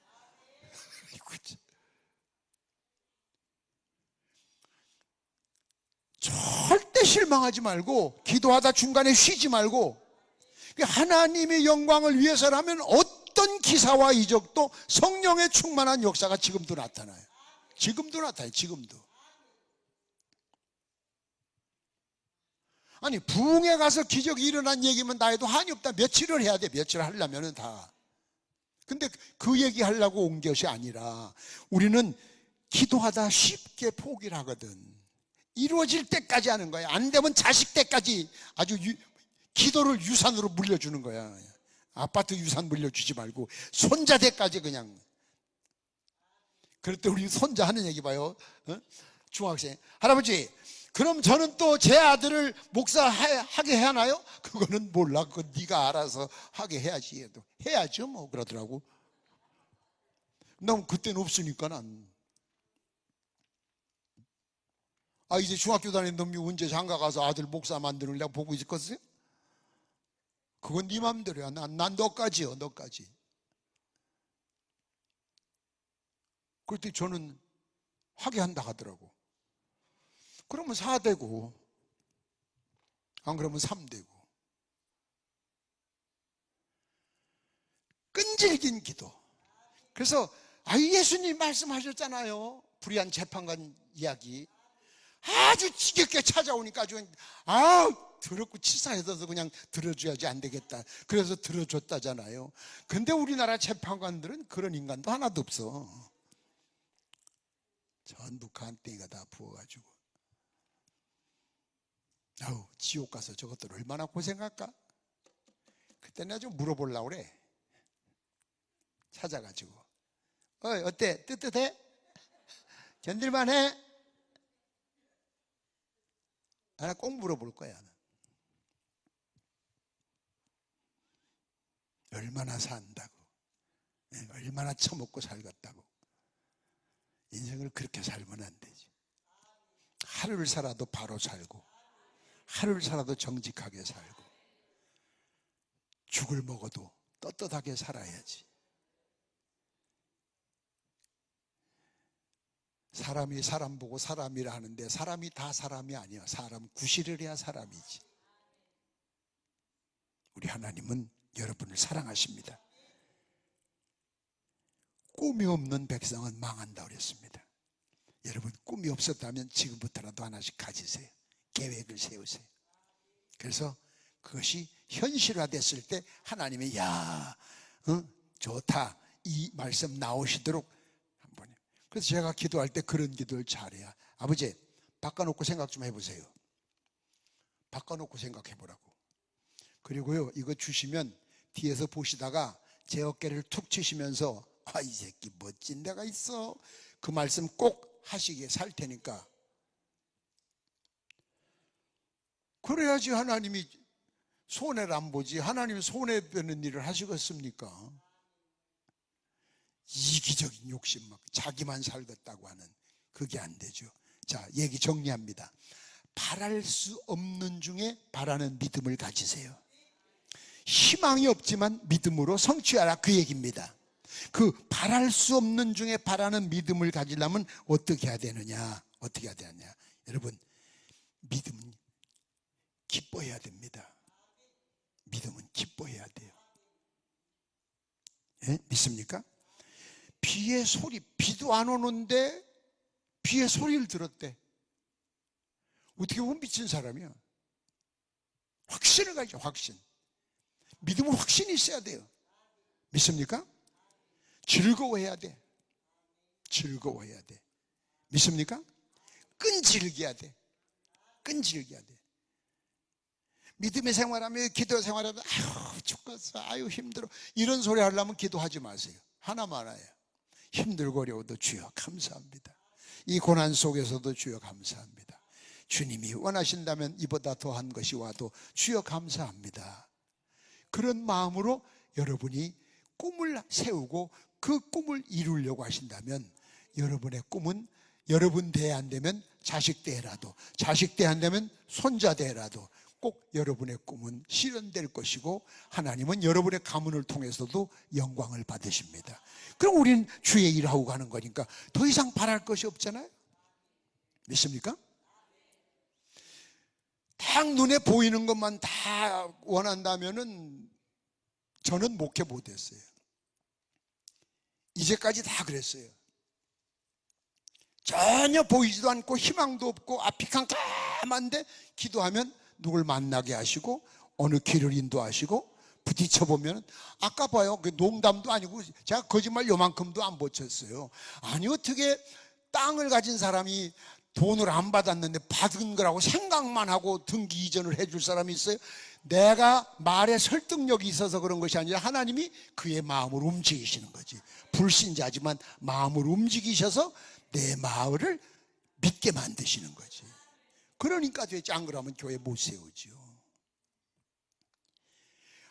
절대 실망하지 말고 기도하다 중간에 쉬지 말고 하나님의 영광을 위해서라면 어떤 기사와 이적도 성령의 충만한 역사가 지금도 나타나요. 지금도 나타나요. 지금도. 아니 부흥에 가서 기적이 일어난 얘기면 나 해도 한이 없다. 며칠을 해야 돼. 며칠 하려면 다. 근데 그 얘기 하려고 온 것이 아니라 우리는 기도하다 쉽게 포기를 하거든. 이루어질 때까지 하는 거야. 안 되면 자식 때까지 아주 기도를 유산으로 물려주는 거야. 아파트 유산 물려주지 말고 손자 때까지 그냥. 그럴 때 우리 손자 하는 얘기 봐요. 중학생. 할아버지, 그럼 저는 또 제 아들을 목사하게 해야 하나요? 그거는 몰라. 그건 네가 알아서 하게 해야지. 해야죠 뭐 그러더라고. 난 그때는 없으니까 난. 이제 중학교 다니는 놈이 언제 장가 가서 아들 목사 만드는 내가 보고 있었겠어요? 그건 네 맘대로야. 난 너까지요. 너까지. 그럴 때 저는 하게 한다 하더라고. 그러면 4되고 안 그러면 3되고. 끈질긴 기도. 그래서 예수님 말씀하셨잖아요. 불의한 재판관 이야기. 아주 지겹게 찾아오니까 아주 더럽고 치사해서 그냥 들어줘야지 안 되겠다. 그래서 들어줬다잖아요. 근데 우리나라 재판관들은 그런 인간도 하나도 없어. 전부 간땡이가 다 부어가지고. 지옥 가서 저것들 얼마나 고생할까? 그때 내가 좀 물어보려고 그래. 찾아가지고. 어때? 뜨뜻해? 견딜만해? 나 꼭 물어볼 거야. 얼마나 산다고, 얼마나 처먹고 살겠다고. 인생을 그렇게 살면 안 되지. 하루를 살아도 바로 살고, 하루를 살아도 정직하게 살고, 죽을 먹어도 떳떳하게 살아야지. 사람이 사람 보고 사람이라 하는데 사람이 다 사람이 아니야. 사람 구실을 해야 사람이지. 우리 하나님은 여러분을 사랑하십니다. 꿈이 없는 백성은 망한다 그랬습니다. 여러분 꿈이 없었다면 지금부터라도 하나씩 가지세요. 계획을 세우세요. 그래서 그것이 현실화됐을 때 하나님이 좋다 이 말씀 나오시도록 한번. 그래서 제가 기도할 때 그런 기도를 잘해야. 아버지 바꿔놓고 생각 좀 해보세요. 바꿔놓고 생각해보라고. 그리고요 이거 주시면 뒤에서 보시다가 제 어깨를 툭 치시면서 이 새끼 멋진 데가 있어. 그 말씀 꼭 하시게 살 테니까. 그래야지 하나님이 손해를 안 보지. 하나님이 손해되는 일을 하시겠습니까? 이기적인 욕심 막 자기만 살겠다고 하는 그게 안 되죠. 자, 얘기 정리합니다. 바랄 수 없는 중에 바라는 믿음을 가지세요. 희망이 없지만 믿음으로 성취하라 그 얘기입니다. 그 바랄 수 없는 중에 바라는 믿음을 가지려면 어떻게 해야 되느냐? 어떻게 해야 되느냐? 여러분, 믿음은 기뻐해야 됩니다. 믿음은 기뻐해야 돼요. 예? 믿습니까? 비의 소리, 비도 안 오는데 비의 소리를 들었대. 어떻게 보면 미친 사람이야. 확신을 가지죠. 확신. 믿음은 확신이 있어야 돼요. 믿습니까? 즐거워해야 돼. 즐거워해야 돼. 믿습니까? 끈질겨야 돼. 끈질겨야 돼. 믿음의 생활하며 기도 생활하면 죽겠어, 힘들어 이런 소리 하려면 기도하지 마세요. 하나만 알아요. 힘들고 어려워도 주여 감사합니다. 이 고난 속에서도 주여 감사합니다. 주님이 원하신다면 이보다 더한 것이 와도 주여 감사합니다. 그런 마음으로 여러분이 꿈을 세우고 그 꿈을 이루려고 하신다면 여러분의 꿈은 여러분 대에 안 되면 자식 대라도, 자식 대 안 되면 손자 대라도 꼭 여러분의 꿈은 실현될 것이고 하나님은 여러분의 가문을 통해서도 영광을 받으십니다. 그럼 우리는 주의 일하고 가는 거니까 더 이상 바랄 것이 없잖아요. 믿습니까? 딱 눈에 보이는 것만 다 원한다면은 저는 목회 못했어요. 이제까지 다 그랬어요. 전혀 보이지도 않고 희망도 없고 앞이 캄캄한데 기도하면 누굴 만나게 하시고 어느 길을 인도하시고 부딪혀보면 아까 봐요. 그 농담도 아니고 제가 거짓말 요만큼도 안 버텼어요. 아니 어떻게 땅을 가진 사람이 돈을 안 받았는데 받은 거라고 생각만 하고 등기 이전을 해줄 사람이 있어요? 내가 말에 설득력이 있어서 그런 것이 아니라 하나님이 그의 마음을 움직이시는 거지. 불신자지만 마음을 움직이셔서 내 마음을 믿게 만드시는 거지. 그러니까 되지, 안 그러면 교회 못 세우지요.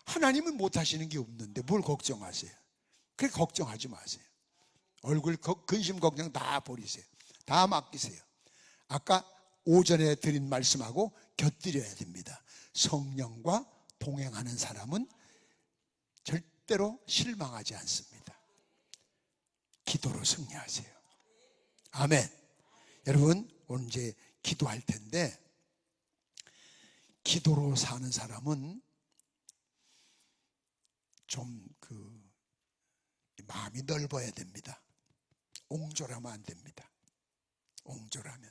하나님은 못하시는 게 없는데 뭘 걱정하세요? 그래 걱정하지 마세요. 얼굴 근심 걱정 다 버리세요. 다 맡기세요. 아까 오전에 드린 말씀하고 곁들여야 됩니다. 성령과 동행하는 사람은 절대로 실망하지 않습니다. 기도로 승리하세요. 아멘. 여러분 오늘 이제 기도할 텐데, 기도로 사는 사람은 좀 마음이 넓어야 됩니다. 옹졸하면 안 됩니다. 옹졸하면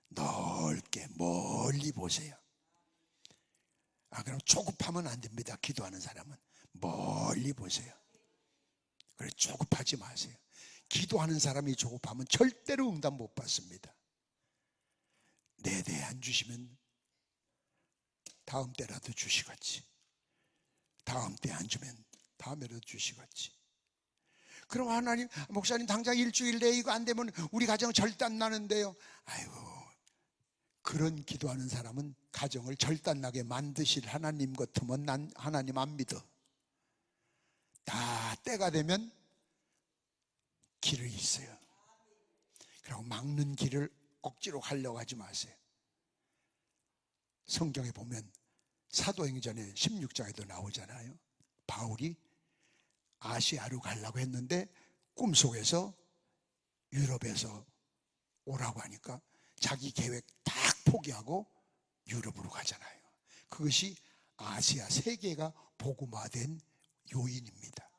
넓게 멀리 보세요. 그럼 조급하면 안 됩니다. 기도하는 사람은 멀리 보세요. 그래 조급하지 마세요. 기도하는 사람이 조급하면 절대로 응답 못 받습니다. 내 안 주시면 다음 때라도 주시겠지. 다음 때 안 주면 다음에라도 주시겠지. 그럼 하나님, 목사님 당장 일주일 내에 이거 안 되면 우리 가정 절단 나는데요. 아이고, 그런 기도하는 사람은 가정을 절단나게 만드실 하나님 같으면 난 하나님 안 믿어. 다 때가 되면 길을 있어요. 그리고 막는 길을 억지로 가려고 하지 마세요. 성경에 보면 사도행전에 16장에도 나오잖아요. 바울이 아시아로 가려고 했는데 꿈속에서 유럽에서 오라고 하니까 자기 계획 딱 포기하고 유럽으로 가잖아요. 그것이 아시아 세계가 복음화된 요인입니다.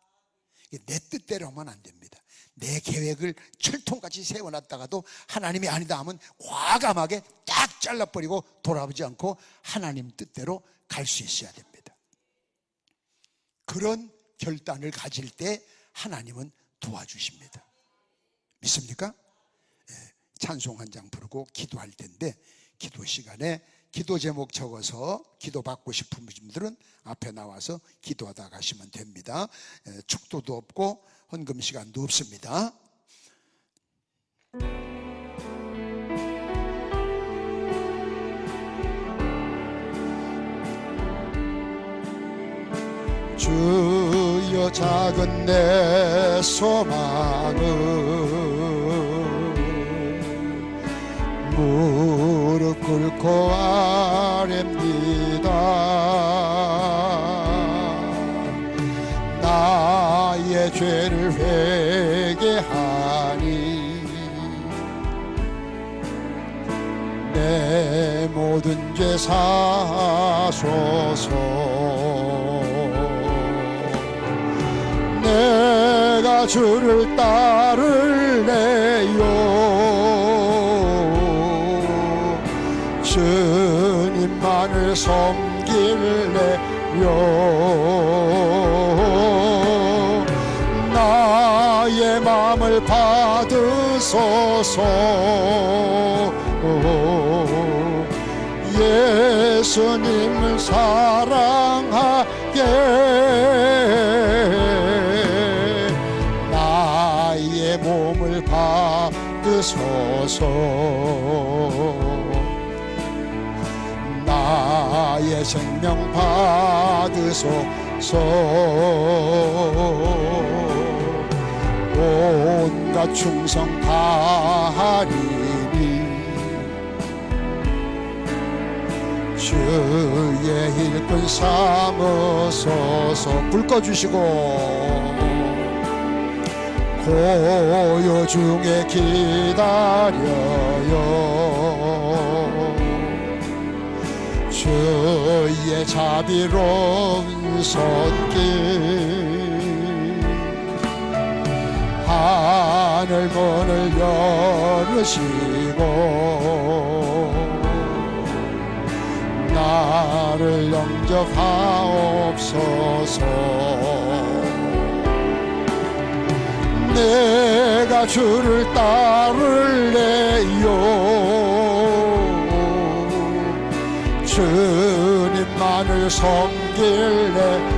내 뜻대로 하면 안 됩니다. 내 계획을 철통같이 세워놨다가도 하나님이 아니다 하면 과감하게 딱 잘라버리고 돌아보지 않고 하나님 뜻대로 갈 수 있어야 됩니다. 그런 결단을 가질 때 하나님은 도와주십니다. 믿습니까? 찬송 한 장 부르고 기도할 텐데, 기도 시간에 기도 제목 적어서 기도 받고 싶은 분들은 앞에 나와서 기도하다 가시면 됩니다. 축도도 없고 헌금 시간도 없습니다. 주여 작은 내 소망은 무릎 꿇고 아뢰입니다. 나의 죄를 회개하니 내 모든 죄 사소서. 내가 주를 따를래요. 주님만을 섬길래요. 나의 마음을 받으소서. 예수님을 사랑하게 나의 몸을 받으소서. 나의 생명 받으소서. 온갖 충성 다하리니 주의 일꾼 삼으소서. 불 꺼주시고 고요 중에 기다려요. 주의 자비로운 손길 하늘 문을 열으시고 나를 영접하옵소서. 내가 주를 따를래요. 주님만을 섬길래요.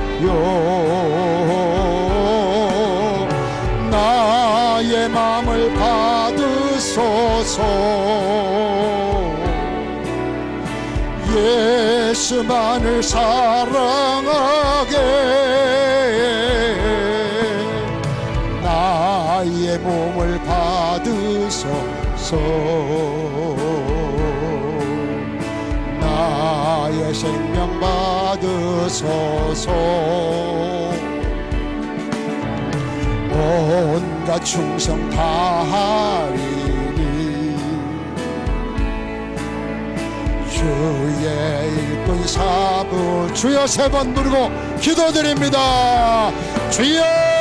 나의 마음을 받으소서. 예수만을 사랑하게 나의 몸을 받으소서. 나의 생명 받으소서. 온갖 충성 다하리니 주의 일꾼 사부 주여 세 번 부르고 기도드립니다. 주여